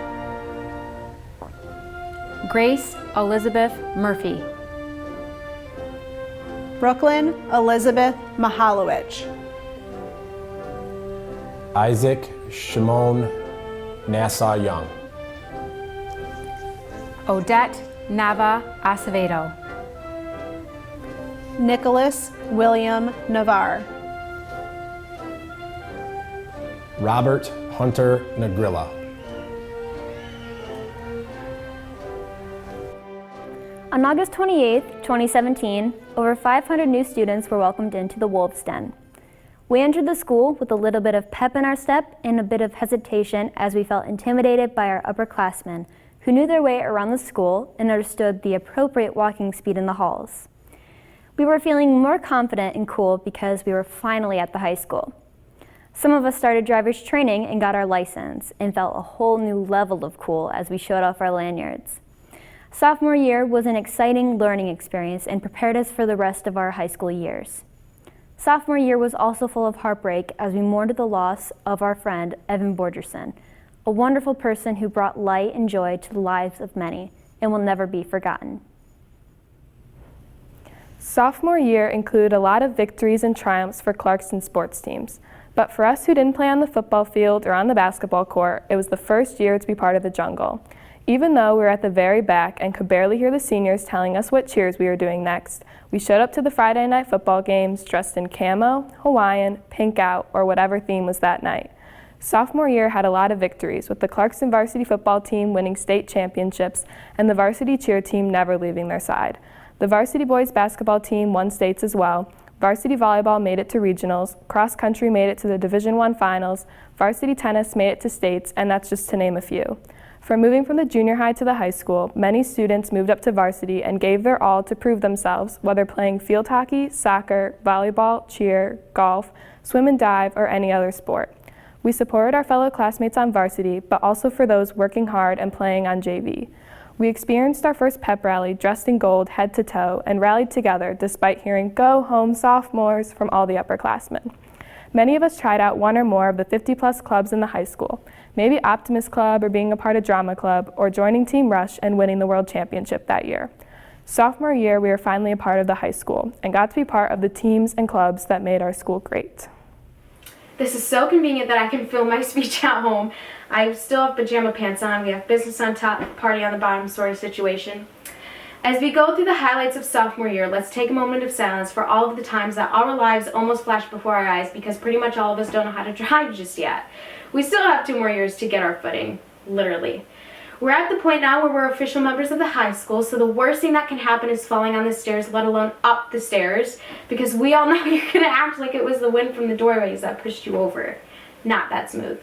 Grace Elizabeth Murphy. Brooklyn Elizabeth Mahalowicz. Isaac Shimon Nassau Young. Odette Nava Acevedo. Nicholas William Navarre. Robert Hunter Negrilla. On August 28, 2017, over 500 new students were welcomed into the Wolves' Den. We entered the school with a little bit of pep in our step and a bit of hesitation as we felt intimidated by our upperclassmen who knew their way around the school and understood the appropriate walking speed in the halls. We were feeling more confident and cool because we were finally at the high school. Some of us started driver's training and got our license and felt a whole new level of cool as we showed off our lanyards. Sophomore year was an exciting learning experience and prepared us for the rest of our high school years. Sophomore year was also full of heartbreak as we mourned the loss of our friend Evan Borgerson, a wonderful person who brought light and joy to the lives of many and will never be forgotten. Sophomore year included a lot of victories and triumphs for Clarkston sports teams. But for us who didn't play on the football field or on the basketball court, it was the first year to be part of the jungle. Even though we were at the very back and could barely hear the seniors telling us what cheers we were doing next, we showed up to the Friday night football games dressed in camo, Hawaiian, pink out, or whatever theme was that night. Sophomore year had a lot of victories, with the Clarkston varsity football team winning state championships and the varsity cheer team never leaving their side. The varsity boys basketball team won states as well. Varsity volleyball made it to regionals, cross country made it to the Division I finals, varsity tennis made it to states, and that's just to name a few. From moving from the junior high to the high school, many students moved up to varsity and gave their all to prove themselves, whether playing field hockey, soccer, volleyball, cheer, golf, swim and dive, or any other sport. We supported our fellow classmates on varsity, but also for those working hard and playing on JV. We experienced our first pep rally dressed in gold head to toe and rallied together despite hearing "Go home sophomores" from all the upperclassmen. Many of us tried out one or more of the 50-plus clubs in the high school, maybe Optimist Club or being a part of Drama Club or joining Team Rush and winning the World Championship that year. Sophomore year, we were finally a part of the high school and got to be part of the teams and clubs that made our school great. This is so convenient that I can film my speech at home. I still have pajama pants on. We have business on top, party on the bottom sort of situation. As we go through the highlights of sophomore year, let's take a moment of silence for all of the times that our lives almost flashed before our eyes because pretty much all of us don't know how to drive just yet. We still have 2 more years to get our footing, literally. We're at the point now where we're official members of the high school, so the worst thing that can happen is falling on the stairs, let alone up the stairs, because we all know you're going to act like it was the wind from the doorways that pushed you over. Not that smooth.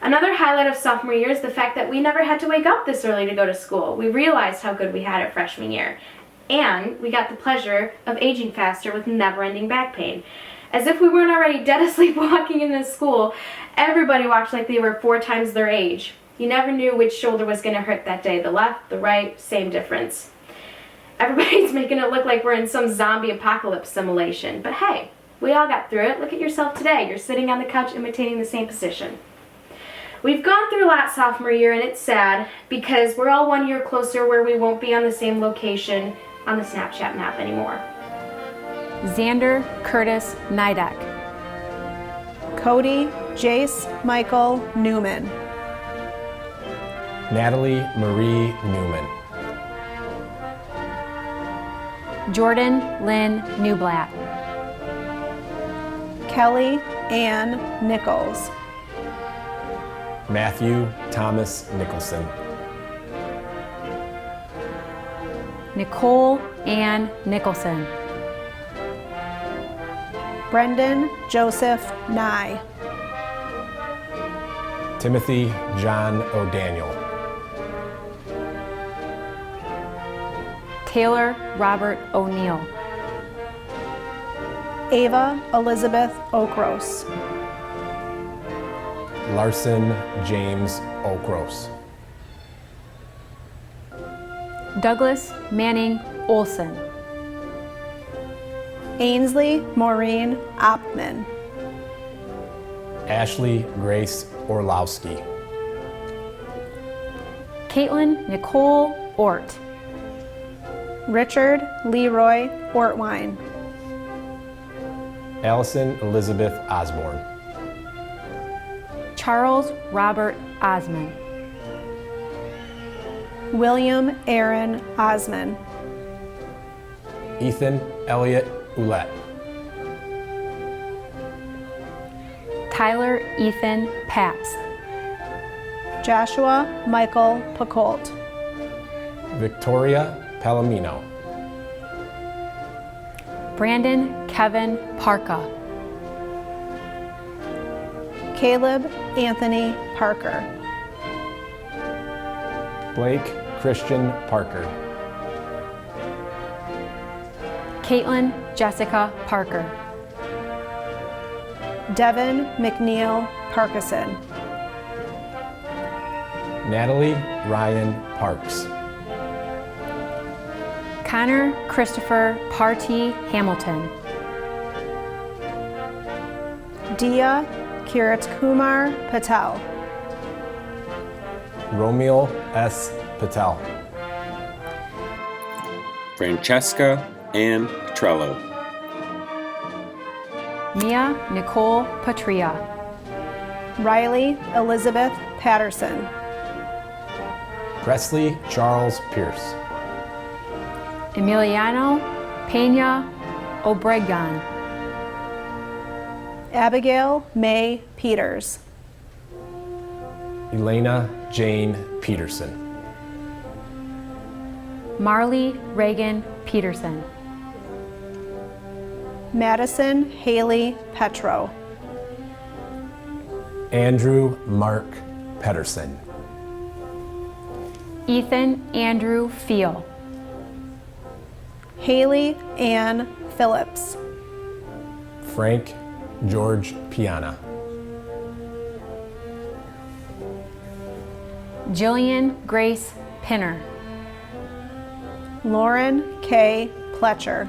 Another highlight of sophomore year is the fact that we never had to wake up this early to go to school. We realized how good we had it freshman year. And we got the pleasure of aging faster with never-ending back pain. As if we weren't already dead asleep walking into school, everybody walked like they were 4 times their age. You never knew which shoulder was going to hurt that day. The left, the right, same difference. Everybody's making it look like we're in some zombie apocalypse simulation. But hey, We all got through it. Look at yourself today. You're sitting on the couch imitating the same position. We've gone through a lot sophomore year, and it's sad because we're all 1 year closer where we won't be on the same location on the Snapchat map anymore. Xander Curtis Nidek. Cody Jace Michael Newman. Natalie Marie Newman. Jordan Lynn Newblatt. Kelly Ann Nichols. Matthew Thomas Nicholson. Nicole Ann Nicholson. Brendan Joseph Nye. Timothy John O'Daniel. Taylor Robert O'Neill. Ava Elizabeth Okros. Larson James Okros. Douglas Manning Olson. Ainsley Maureen Opman. Ashley Grace Orlowski. Caitlin Nicole Ort. Richard Leroy Ortwine. Allison Elizabeth Osborne. Charles Robert Osman. William Aaron Osman. Ethan Elliott Ouellette. Tyler Ethan Paps. Joshua Michael Picoult. Victoria Palomino. Brandon Kevin Parka. Caleb Anthony Parker. Blake Christian Parker. Caitlin Jessica Parker. Devin McNeil Parkinson. Natalie Ryan Parks. Connor Christopher Partee Hamilton. Dia Kirat Kumar Patel. Romeo S. Patel. Francesca Ann Petrello. Mia Nicole Patria. Riley Elizabeth Patterson. Presley Charles Pierce. Emiliano Pena Obregon. Abigail May Peters. Elena Jane Peterson. Marley Reagan Peterson. Madison Haley Petro. Andrew Mark Pedersen. Ethan Andrew Feel. Haley Ann Phillips. Frank George Piana. Jillian Grace Pinner. Lauren K. Pletcher.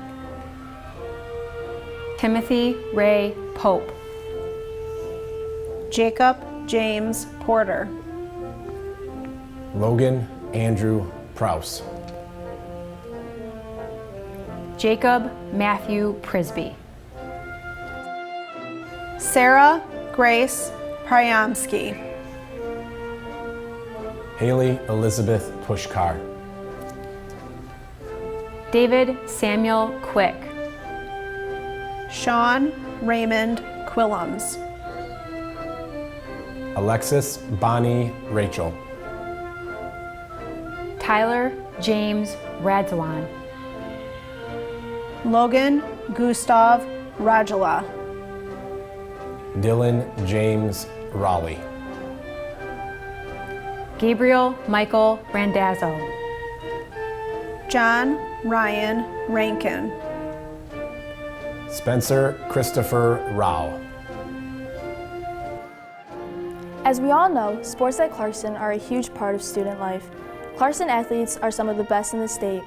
Timothy Ray Pope. Jacob James Porter. Logan Andrew Prouse. Jacob Matthew Prisby. Sarah Grace Pryamsky. Haley Elizabeth Pushkar. David Samuel Quick. Sean Raymond Quillums. Alexis Bonnie Rachel. Tyler James Radzawan. Logan Gustav Rajala. Dylan James Raleigh. Gabriel Michael Randazzo. John Ryan Rankin. Spencer Christopher Rao. As we all know, sports at Clarkston are a huge part of student life. Clarkston athletes are some of the best in the state.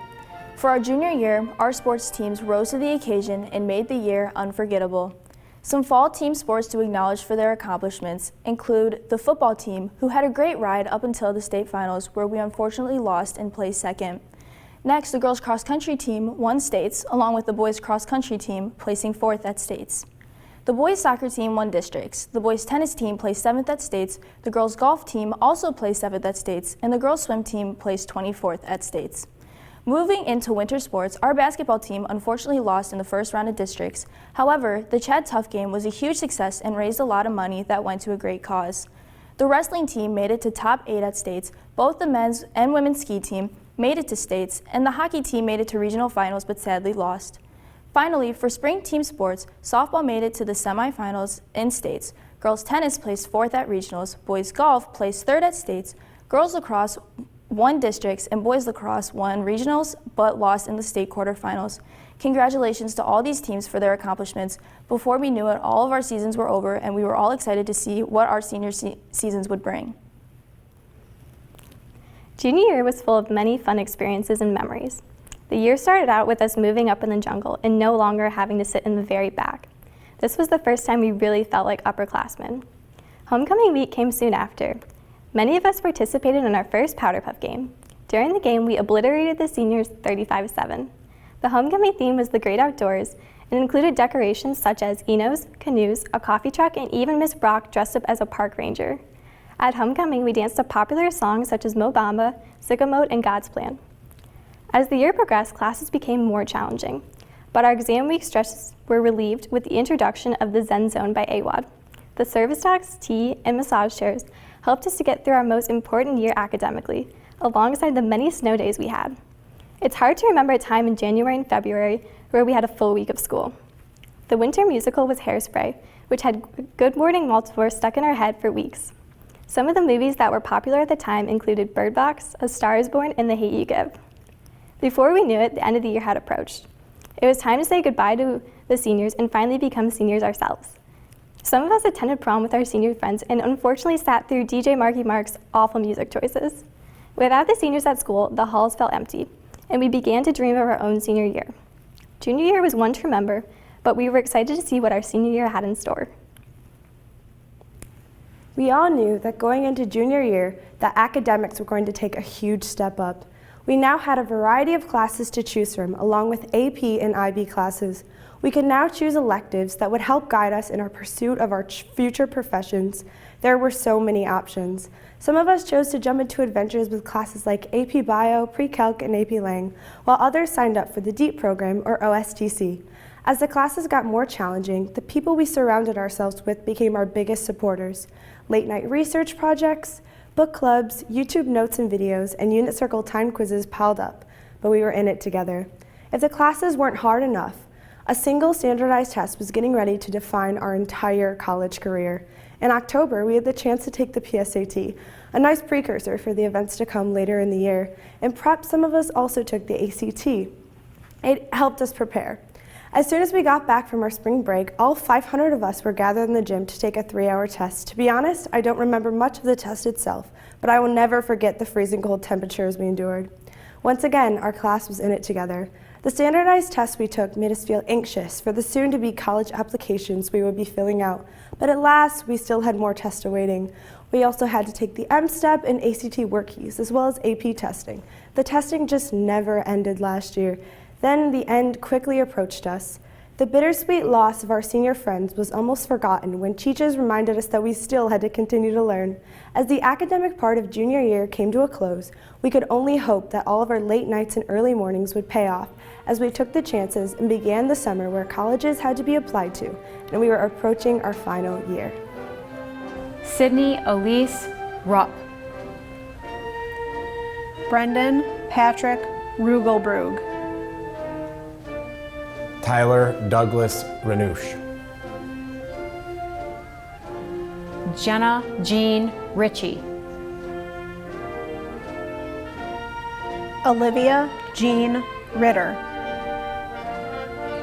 For our junior year, our sports teams rose to the occasion and made the year unforgettable. Some fall team sports to acknowledge for their accomplishments include the football team, who had a great ride up until the state finals, where we unfortunately lost and placed second. Next, the girls cross country team won states, along with the boys cross country team placing 4th at states. The boys soccer team won districts. The boys tennis team placed 7th at states. The girls golf team also placed 7th at states, and the girls swim team placed 24th at states. Moving into winter sports, our basketball team unfortunately lost in the first round of districts. However, the Chad Tough game was a huge success and raised a lot of money that went to a great cause. The wrestling team made it to top 8 at states. Both the men's and women's ski team made it to states, and the hockey team made it to regional finals but sadly lost. Finally, for spring team sports, softball made it to the semifinals in states. Girls tennis placed 4th at regionals, boys golf placed 3rd at states, girls lacrosse won districts, and boys lacrosse won regionals but lost in the state quarterfinals. Congratulations to all these teams for their accomplishments. Before we knew it, all of our seasons were over, and we were all excited to see what our senior seasons would bring. Junior year was full of many fun experiences and memories. The year started out with us moving up in the jungle and no longer having to sit in the very back. This was the first time we really felt like upperclassmen. Homecoming week came soon after. Many of us participated in our first Powder Puff game. During the game, we obliterated the seniors 35-7. The homecoming theme was the great outdoors and included decorations such as Enos, canoes, a coffee truck, and even Miss Brock dressed up as a park ranger. At homecoming, we danced to popular songs such as Mo Bamba, Sicko Mode, and God's Plan. As the year progressed, classes became more challenging, but our exam week stresses were relieved with the introduction of the Zen Zone by AWOD. The service dogs, tea, and massage chairs helped us to get through our most important year academically, alongside the many snow days we had. It's hard to remember a time in January and February where we had a full week of school. The winter musical was Hairspray, which had Good Morning Baltimore stuck in our head for weeks. Some of the movies that were popular at the time included Bird Box, A Star is Born, and The Hate U Give. Before we knew it, the end of the year had approached. It was time to say goodbye to the seniors and finally become seniors ourselves. Some of us attended prom with our senior friends and unfortunately sat through DJ Marky Mark's awful music choices. Without the seniors at school, the halls felt empty, and we began to dream of our own senior year. Junior year was one to remember, but we were excited to see what our senior year had in store. We all knew that going into junior year, that academics were going to take a huge step up. We now had a variety of classes to choose from, along with AP and IB classes. We could now choose electives that would help guide us in our pursuit of our future professions. There were so many options. Some of us chose to jump into adventures with classes like AP Bio, Pre-Calc, and AP Lang, while others signed up for the DEEP program or OSTC. As the classes got more challenging, the people we surrounded ourselves with became our biggest supporters. Late-night research projects, book clubs, YouTube notes and videos, and unit circle time quizzes piled up, but we were in it together. If the classes weren't hard enough, a single standardized test was getting ready to define our entire college career. In October, we had the chance to take the PSAT, a nice precursor for the events to come later in the year. In prep, some of us also took the ACT. It helped us prepare. As soon as we got back from our spring break, all 500 of us were gathered in the gym to take a 3-hour test. To be honest, I don't remember much of the test itself, but I will never forget the freezing cold temperatures we endured. Once again, our class was in it together. The standardized tests we took made us feel anxious for the soon-to-be college applications we would be filling out, but at last, we still had more tests awaiting. We also had to take the M-STEP and ACT work keys, as well as AP testing. The testing just never ended last year. Then the end quickly approached us. The bittersweet loss of our senior friends was almost forgotten when teachers reminded us that we still had to continue to learn. As the academic part of junior year came to a close, we could only hope that all of our late nights and early mornings would pay off as we took the chances and began the summer where colleges had to be applied to, and we were approaching our final year. Sydney Elise Rupp. Brendan Patrick Rugelbrug. Tyler Douglas Renouche. Jenna Jean Ritchie. Olivia Jean Ritter.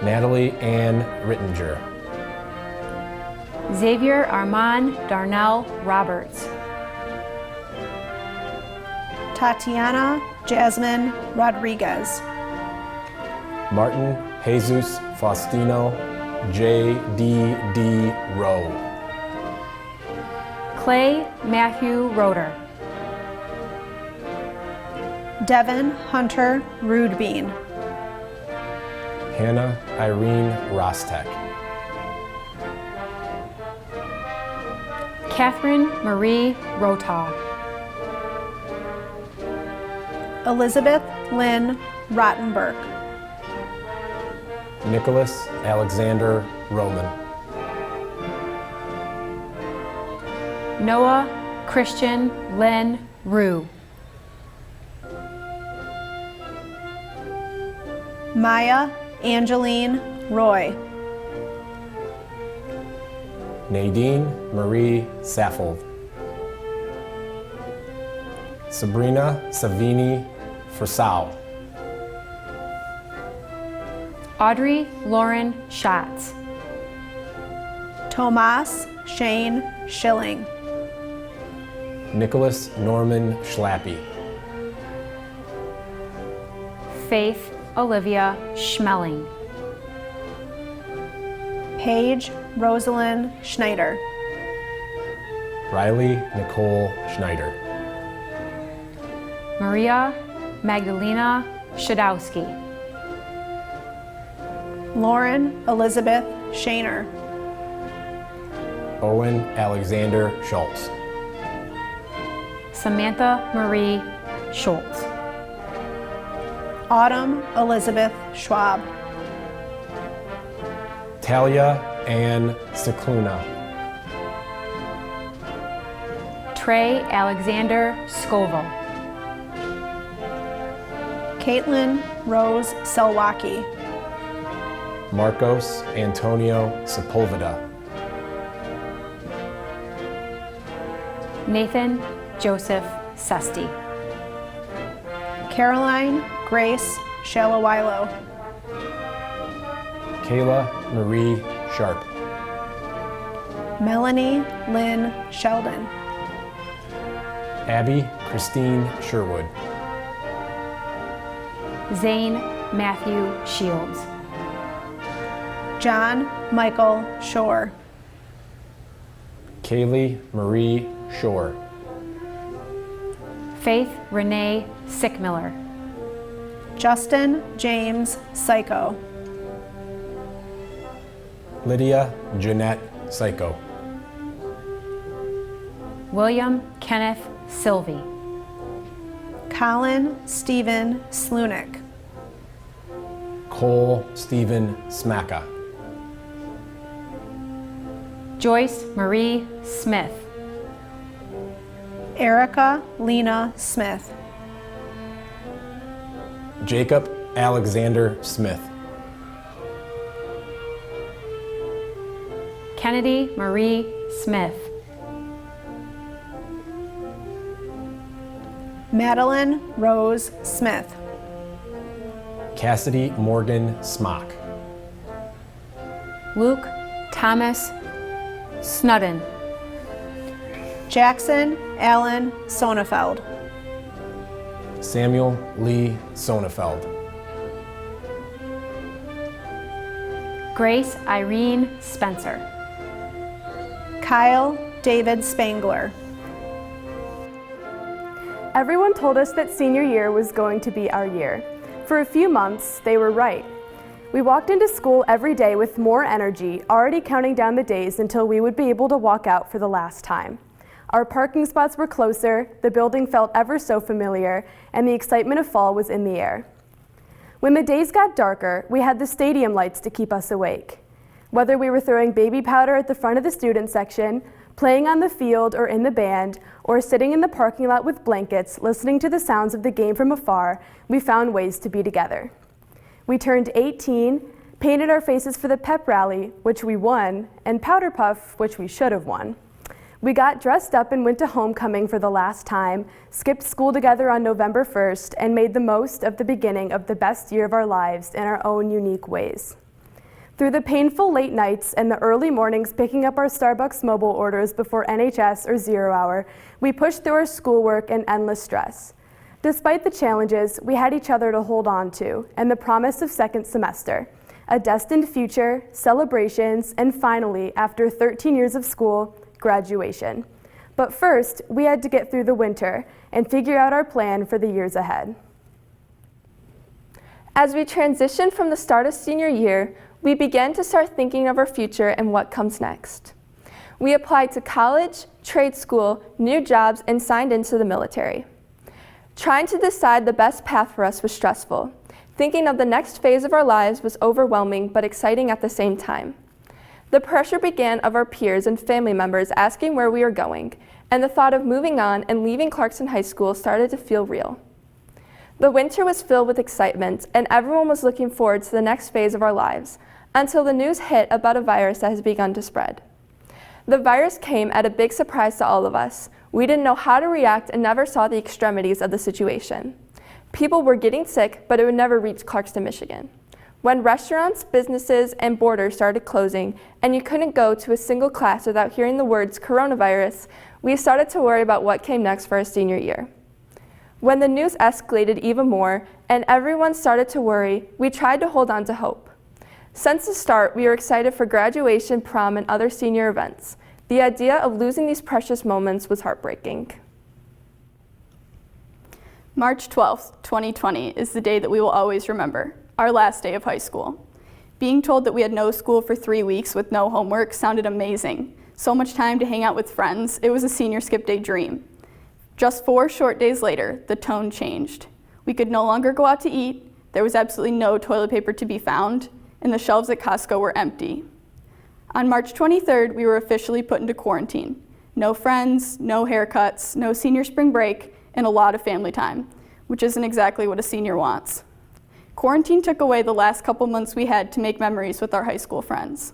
Natalie Ann Rittinger. Xavier Armand Darnell Roberts. Tatiana Jasmine Rodriguez. Martin Jesus Faustino J.D.D. Rowe. Clay Matthew Roeder. Devin Hunter Rudbean. Hannah Irene Rostek. Catherine Marie Rotaw. Elizabeth Lynn Rottenberg. Nicholas Alexander Roman. Noah Christian Len Rue. Maya Angeline Roy. Nadine Marie Saffold. Sabrina Savini Frisau. Audrey Lauren Schatz. Tomas Shane Schilling. Nicholas Norman Schlappy. Faith Olivia Schmelling. Paige Rosalind Schneider. Riley Nicole Schneider. Maria Magdalena Shadowski. Lauren Elizabeth Shaner. Owen Alexander Schultz. Samantha Marie Schultz. Autumn Elizabeth Schwab. Talia Ann Cicluna. Trey Alexander Scoville. Caitlin Rose Selwacki. Marcos Antonio Sepulveda. Nathan Joseph Sesti. Caroline Grace Shalawilo. Kayla Marie Sharp. Melanie Lynn Sheldon. Abby Christine Sherwood. Zane Matthew Shields. John Michael Shore. Kaylee Marie Shore. Faith Renee Sickmiller. Justin James Psycho. Lydia Jeanette Psycho. William Kenneth Sylvie. Colin Stephen Slunick. Cole Stephen Smacka. Joyce Marie Smith. Erica Lena Smith. Jacob Alexander Smith. Kennedy Marie Smith. Madeline Rose Smith. Cassidy Morgan Smock. Luke Thomas Snudden. Jackson Allen Sonnefeld. Samuel Lee Sonnefeld. Grace Irene Spencer. Kyle David Spangler. Everyone told us that senior year was going to be our year. For a few months, they were right. We walked into school every day with more energy, already counting down the days until we would be able to walk out for the last time. Our parking spots were closer, the building felt ever so familiar, and the excitement of fall was in the air. When the days got darker, we had the stadium lights to keep us awake. Whether we were throwing baby powder at the front of the student section, playing on the field or in the band, or sitting in the parking lot with blankets, listening to the sounds of the game from afar, we found ways to be together. We turned 18, painted our faces for the pep rally, which we won, and powder puff, which we should have won. We got dressed up and went to homecoming for the last time, skipped school together on November 1st, and made the most of the beginning of the best year of our lives in our own unique ways. Through the painful late nights and the early mornings picking up our Starbucks mobile orders before NHS or 0 hour, we pushed through our schoolwork and endless stress. Despite the challenges, we had each other to hold on to and the promise of second semester, a destined future, celebrations, and finally, after 13 years of school, graduation. But first, we had to get through the winter and figure out our plan for the years ahead. As we transitioned from the start of senior year, we began to start thinking of our future and what comes next. We applied to college, trade school, new jobs, and signed into the military. Trying to decide the best path for us was stressful. Thinking of the next phase of our lives was overwhelming but exciting at the same time. The pressure began of our peers and family members asking where we were going, and the thought of moving on and leaving Clarkston High School started to feel real. The winter was filled with excitement, and everyone was looking forward to the next phase of our lives, until the news hit about a virus that has begun to spread. The virus came at a big surprise to all of us. We didn't know how to react and never saw the extremities of the situation. People were getting sick, but it would never reach Clarkston, Michigan. When restaurants, businesses, and borders started closing, and you couldn't go to a single class without hearing the words coronavirus, we started to worry about what came next for our senior year. When the news escalated even more, and everyone started to worry, we tried to hold on to hope. Since the start, we were excited for graduation, prom, and other senior events. The idea of losing these precious moments was heartbreaking. March 12th, 2020 is the day that we will always remember, our last day of high school. Being told that we had no school for 3 weeks with no homework sounded amazing. So much time to hang out with friends, it was a senior skip day dream. Just 4 short days later, the tone changed. We could no longer go out to eat, there was absolutely no toilet paper to be found, and the shelves at Costco were empty. On March 23rd, we were officially put into quarantine. No friends, no haircuts, no senior spring break, and a lot of family time, which isn't exactly what a senior wants. Quarantine took away the last couple months we had to make memories with our high school friends.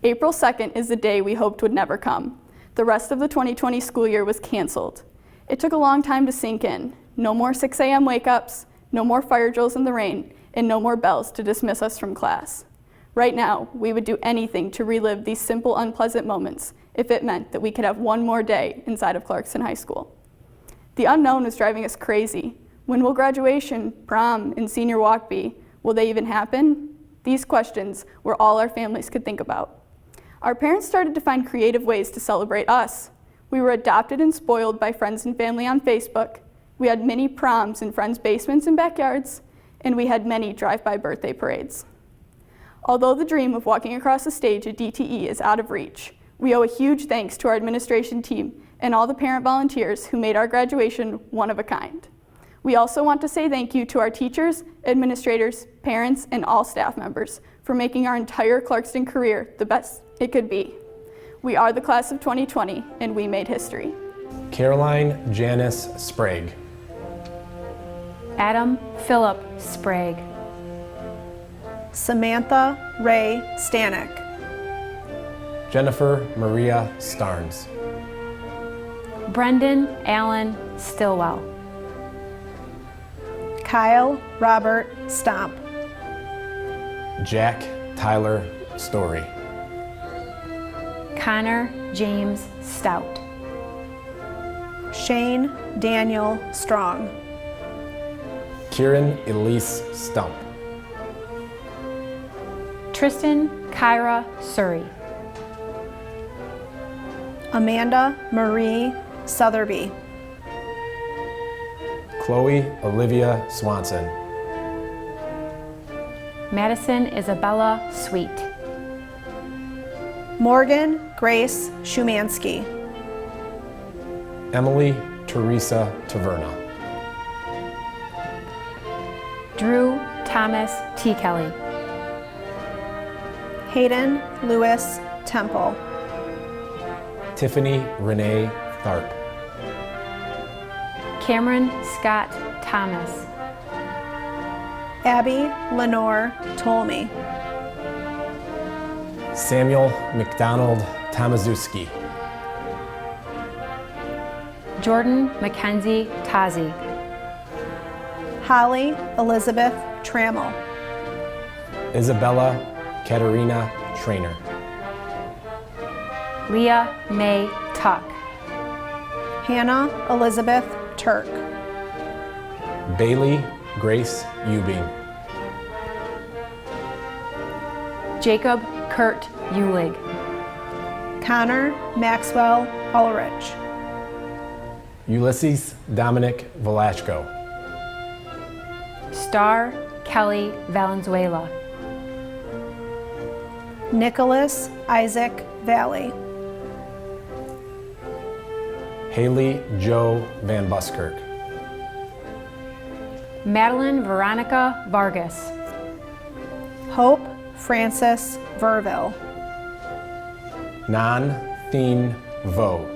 April 2nd is the day we hoped would never come. The rest of the 2020 school year was canceled. It took a long time to sink in. No more 6 a.m. wake-ups, no more fire drills in the rain, and no more bells to dismiss us from class. Right now, we would do anything to relive these simple, unpleasant moments if it meant that we could have one more day inside of Clarkston High School. The unknown was driving us crazy. When will graduation, prom, and senior walk be? Will they even happen? These questions were all our families could think about. Our parents started to find creative ways to celebrate us. We were adopted and spoiled by friends and family on Facebook. We had mini proms in friends' basements and backyards, and we had many drive-by birthday parades. Although the dream of walking across the stage at DTE is out of reach, we owe a huge thanks to our administration team and all the parent volunteers who made our graduation one of a kind. We also want to say thank you to our teachers, administrators, parents, and all staff members for making our entire Clarkston career the best it could be. We are the class of 2020, and we made history. Caroline Janice Sprague. Adam Philip Sprague. Samantha Ray Stanek. Jennifer Maria Starnes. Brendan Allen Stillwell. Kyle Robert Stomp. Jack Tyler Story. Connor James Stout. Shane Daniel Strong. Kieran Elise Stump. Tristan Kyra Surrey. Amanda Marie Sutherby. Chloe Olivia Swanson. Madison Isabella Sweet. Morgan Grace Shumansky. Emily Teresa Taverna. Drew Thomas T. Kelly. Hayden Lewis Temple. Tiffany Renee Tharp. Cameron Scott Thomas. Abby Lenore Tolmy. Samuel McDonald Tomaszewski. Jordan Mackenzie Tazi. Holly Elizabeth Trammell. Isabella Katerina Trainer. Leah May Tuck. Hannah Elizabeth Turk. Bailey Grace Ubing. Jacob Kurt Ulig. Connor Maxwell Ulrich. Ulysses Dominic Velashko. Star Kelly Valenzuela. Nicholas Isaac Valley. Haley Joe Van Buskirk. Madeline Veronica Vargas. Hope Francis Verville. Nan Thien Vo.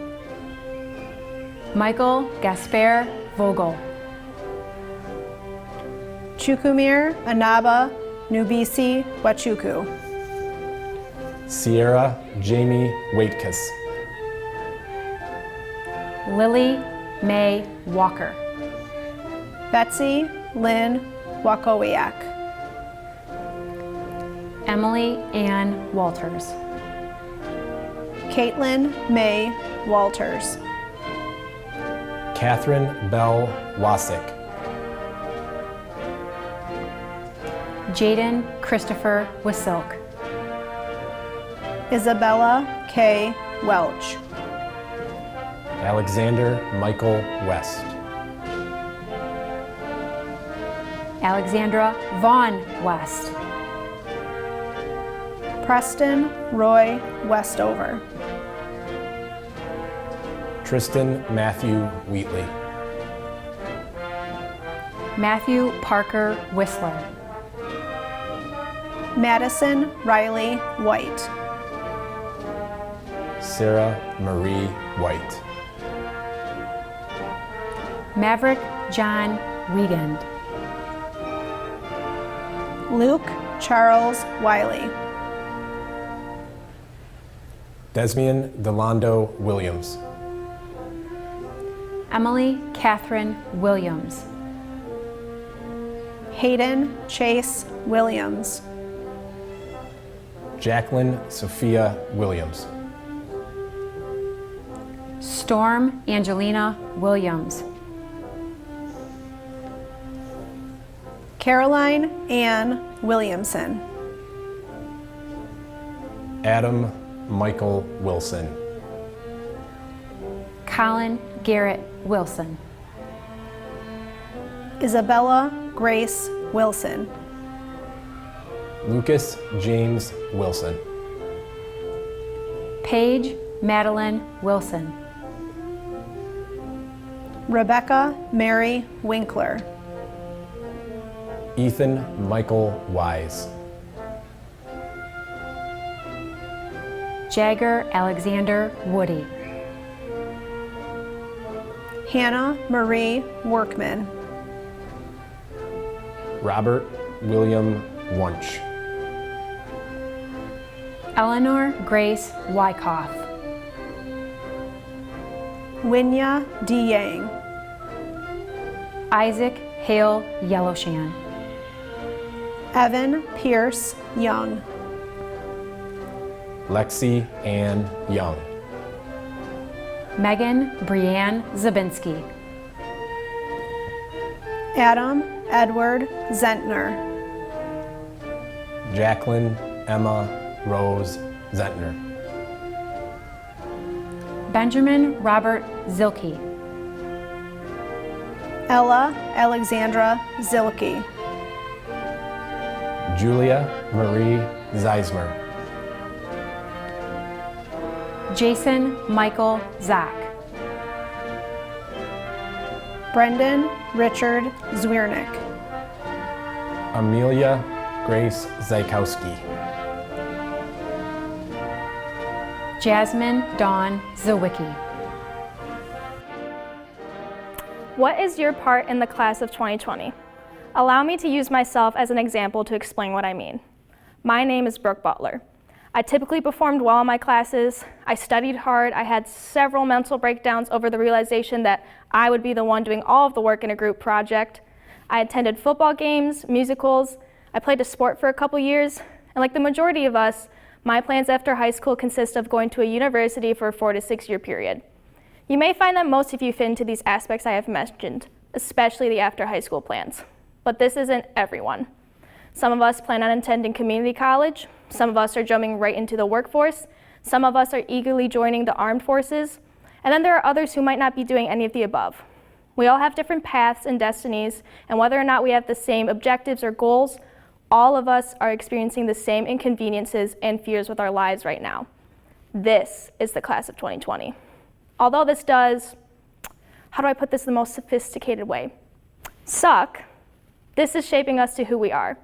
Michael Gaspar Vogel. Chukwumir Anaba Nubisi Wachuku. Sierra Jamie Waitkus. Lily Mae Walker. Betsy Lynn Wakowiak. Emily Ann Walters. Caitlin May Walters. Catherine Bell Wasick. Jaden Christopher Wasilk. Isabella K. Welch. Alexander Michael West. Alexandra Vaughn West. Preston Roy Westover. Tristan Matthew Wheatley. Matthew Parker Whistler. Madison Riley White. Sarah Marie White. Maverick John Wiegand. Luke Charles Wiley. Desmian Delando Williams. Emily Catherine Williams. Hayden Chase Williams. Jacqueline Sophia Williams. Storm Angelina Williams. Caroline Ann Williamson. Adam Michael Wilson. Colin Garrett Wilson. Isabella Grace Wilson. Lucas James Wilson. Paige Madeline Wilson. Rebecca Mary Winkler. Ethan Michael Wise. Jagger Alexander Woody. Hannah Marie Workman. Robert William Wunsch. Eleanor Grace Wyckoff. Winya D. Yang. Isaac Hale Yellowshan. Evan Pierce Young. Lexi Ann Young. Megan Brianne Zabinski. Adam Edward Zentner. Jacqueline Emma Rose Zentner. Benjamin Robert Zilke. Ella Alexandra Zilke. Julia Marie Zeismer. Jason Michael Zach. Brendan Richard Zwiernik. Amelia Grace Zykowski. Jasmine Dawn Zawicki. What is your part in the class of 2020? Allow me to use myself as an example to explain what I mean. My name is Brooke Butler. I typically performed well in my classes. I studied hard. I had several mental breakdowns over the realization that I would be the one doing all of the work in a group project. I attended football games, musicals. I played a sport for a couple years. And like the majority of us, my plans after high school consist of going to a university for a 4 to 6 year period. You may find that most of you fit into these aspects I have mentioned, especially the after high school plans. But this isn't everyone. Some of us plan on attending community college, some of us are jumping right into the workforce, some of us are eagerly joining the armed forces, and then there are others who might not be doing any of the above. We all have different paths and destinies, and whether or not we have the same objectives or goals, all of us are experiencing the same inconveniences and fears with our lives right now. This is the class of 2020. Although this does, how do I put this in the most sophisticated way? Suck, this is shaping us to who we are.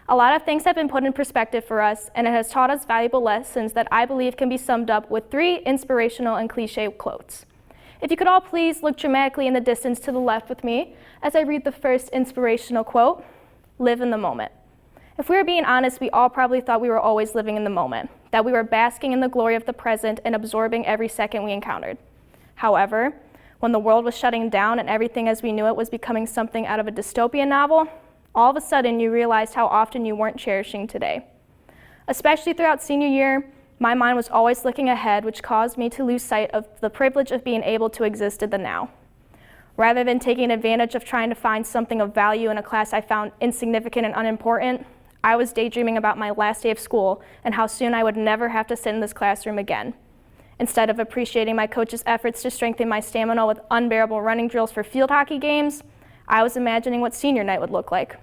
A lot of things have been put in perspective for us, and it has taught us valuable lessons that I believe can be summed up with 3 inspirational and cliche quotes. If you could all please look dramatically in the distance to the left with me as I read the first inspirational quote, live in the moment. If we were being honest, we all probably thought we were always living in the moment, that we were basking in the glory of the present and absorbing every second we encountered. However, when the world was shutting down and everything as we knew it was becoming something out of a dystopian novel, all of a sudden you realized how often you weren't cherishing today. Especially throughout senior year, my mind was always looking ahead, which caused me to lose sight of the privilege of being able to exist in the now. Rather than taking advantage of trying to find something of value in a class I found insignificant and unimportant, I was daydreaming about my last day of school and how soon I would never have to sit in this classroom again. Instead of appreciating my coach's efforts to strengthen my stamina with unbearable running drills for field hockey games, I was imagining what senior night would look like.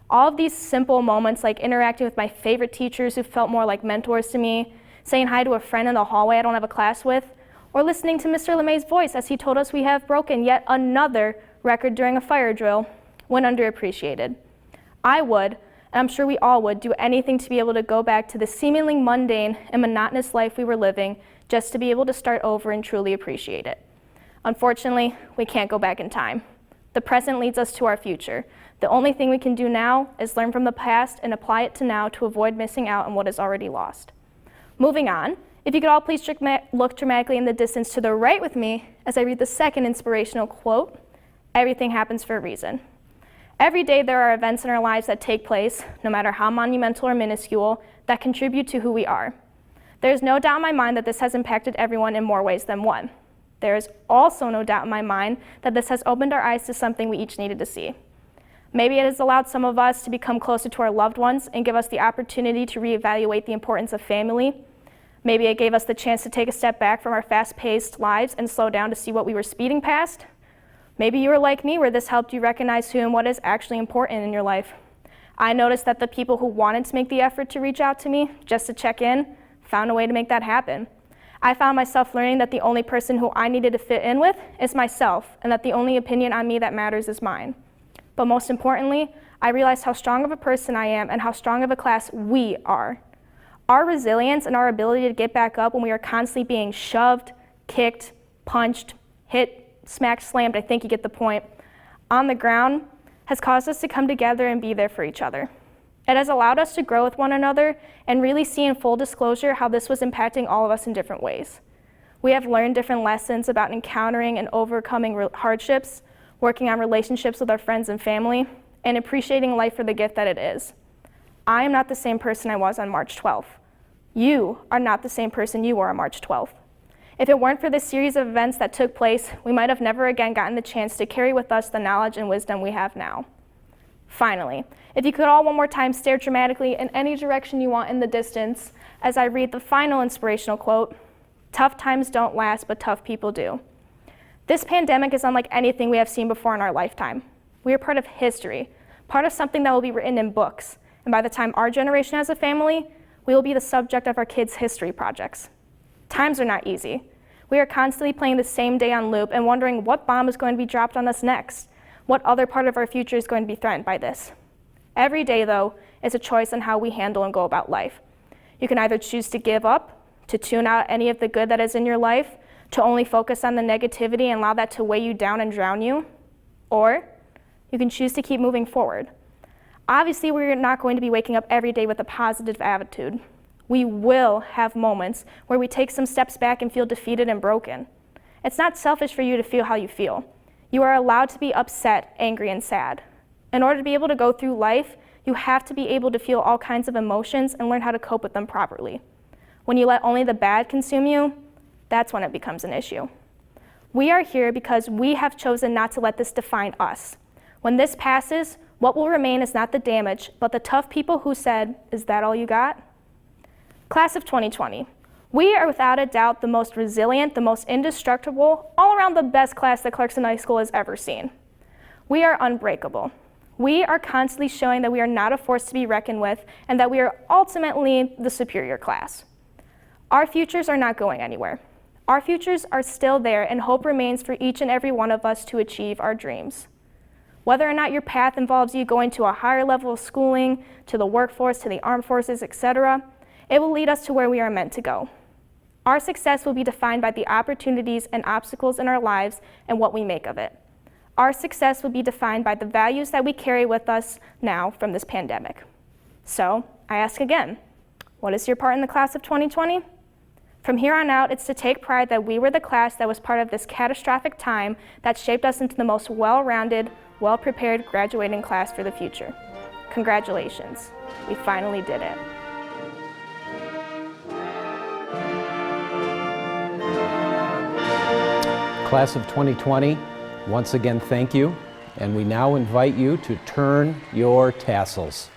All of these simple moments, like interacting with my favorite teachers who felt more like mentors to me, saying hi to a friend in the hallway I don't have a class with, or listening to Mr. LeMay's voice as he told us we have broken yet another record during a fire drill, went underappreciated. I would, and I'm sure we all would, do anything to be able to go back to the seemingly mundane and monotonous life we were living just to be able to start over and truly appreciate it. Unfortunately, we can't go back in time. The present leads us to our future. The only thing we can do now is learn from the past and apply it to now to avoid missing out on what is already lost. Moving on, if you could all please look dramatically in the distance to the right with me as I read the second inspirational quote, everything happens for a reason. Every day there are events in our lives that take place, no matter how monumental or minuscule, that contribute to who we are. There is no doubt in my mind that this has impacted everyone in more ways than one. There is also no doubt in my mind that this has opened our eyes to something we each needed to see. Maybe it has allowed some of us to become closer to our loved ones and give us the opportunity to reevaluate the importance of family. Maybe it gave us the chance to take a step back from our fast-paced lives and slow down to see what we were speeding past. Maybe you were like me, where this helped you recognize who and what is actually important in your life. I noticed that the people who wanted to make the effort to reach out to me, just to check in, found a way to make that happen. I found myself learning that the only person who I needed to fit in with is myself, and that the only opinion on me that matters is mine. But most importantly, I realized how strong of a person I am and how strong of a class we are. Our resilience and our ability to get back up when we are constantly being shoved, kicked, punched, hit, smacked, slammed, I think you get the point, on the ground has caused us to come together and be there for each other. It has allowed us to grow with one another and really see in full disclosure how this was impacting all of us in different ways. We have learned different lessons about encountering and overcoming hardships, working on relationships with our friends and family, and appreciating life for the gift that it is. I am not the same person I was on March 12th. You are not the same person you were on March 12th. If it weren't for this series of events that took place, we might have never again gotten the chance to carry with us the knowledge and wisdom we have now. Finally, if you could all one more time stare dramatically in any direction you want in the distance as I read the final inspirational quote, tough times don't last, but tough people do. This pandemic is unlike anything we have seen before in our lifetime. We are part of history, part of something that will be written in books, and by the time our generation has a family, we will be the subject of our kids' history projects. Times are not easy. We are constantly playing the same day on loop and wondering what bomb is going to be dropped on us next, what other part of our future is going to be threatened by this. Every day, though, is a choice on how we handle and go about life. You can either choose to give up, to tune out any of the good that is in your life, to only focus on the negativity and allow that to weigh you down and drown you, or you can choose to keep moving forward. Obviously, we're not going to be waking up every day with a positive attitude. We will have moments where we take some steps back and feel defeated and broken. It's not selfish for you to feel how you feel. You are allowed to be upset, angry, and sad. In order to be able to go through life, you have to be able to feel all kinds of emotions and learn how to cope with them properly. When you let only the bad consume you, that's when it becomes an issue. We are here because we have chosen not to let this define us. When this passes, what will remain is not the damage, but the tough people who said, "Is that all you got?" Class of 2020. We are without a doubt the most resilient, the most indestructible, all around the best class that Clarkston High School has ever seen. We are unbreakable. We are constantly showing that we are not a force to be reckoned with and that we are ultimately the superior class. Our futures are not going anywhere. Our futures are still there, and hope remains for each and every one of us to achieve our dreams. Whether or not your path involves you going to a higher level of schooling, to the workforce, to the armed forces, etc., it will lead us to where we are meant to go. Our success will be defined by the opportunities and obstacles in our lives and what we make of it. Our success will be defined by the values that we carry with us now from this pandemic. So, I ask again, what is your part in the class of 2020? From here on out, it's to take pride that we were the class that was part of this catastrophic time that shaped us into the most well-rounded, well-prepared graduating class for the future. Congratulations, we finally did it. Class of 2020, once again, thank you, and we now invite you to turn your tassels.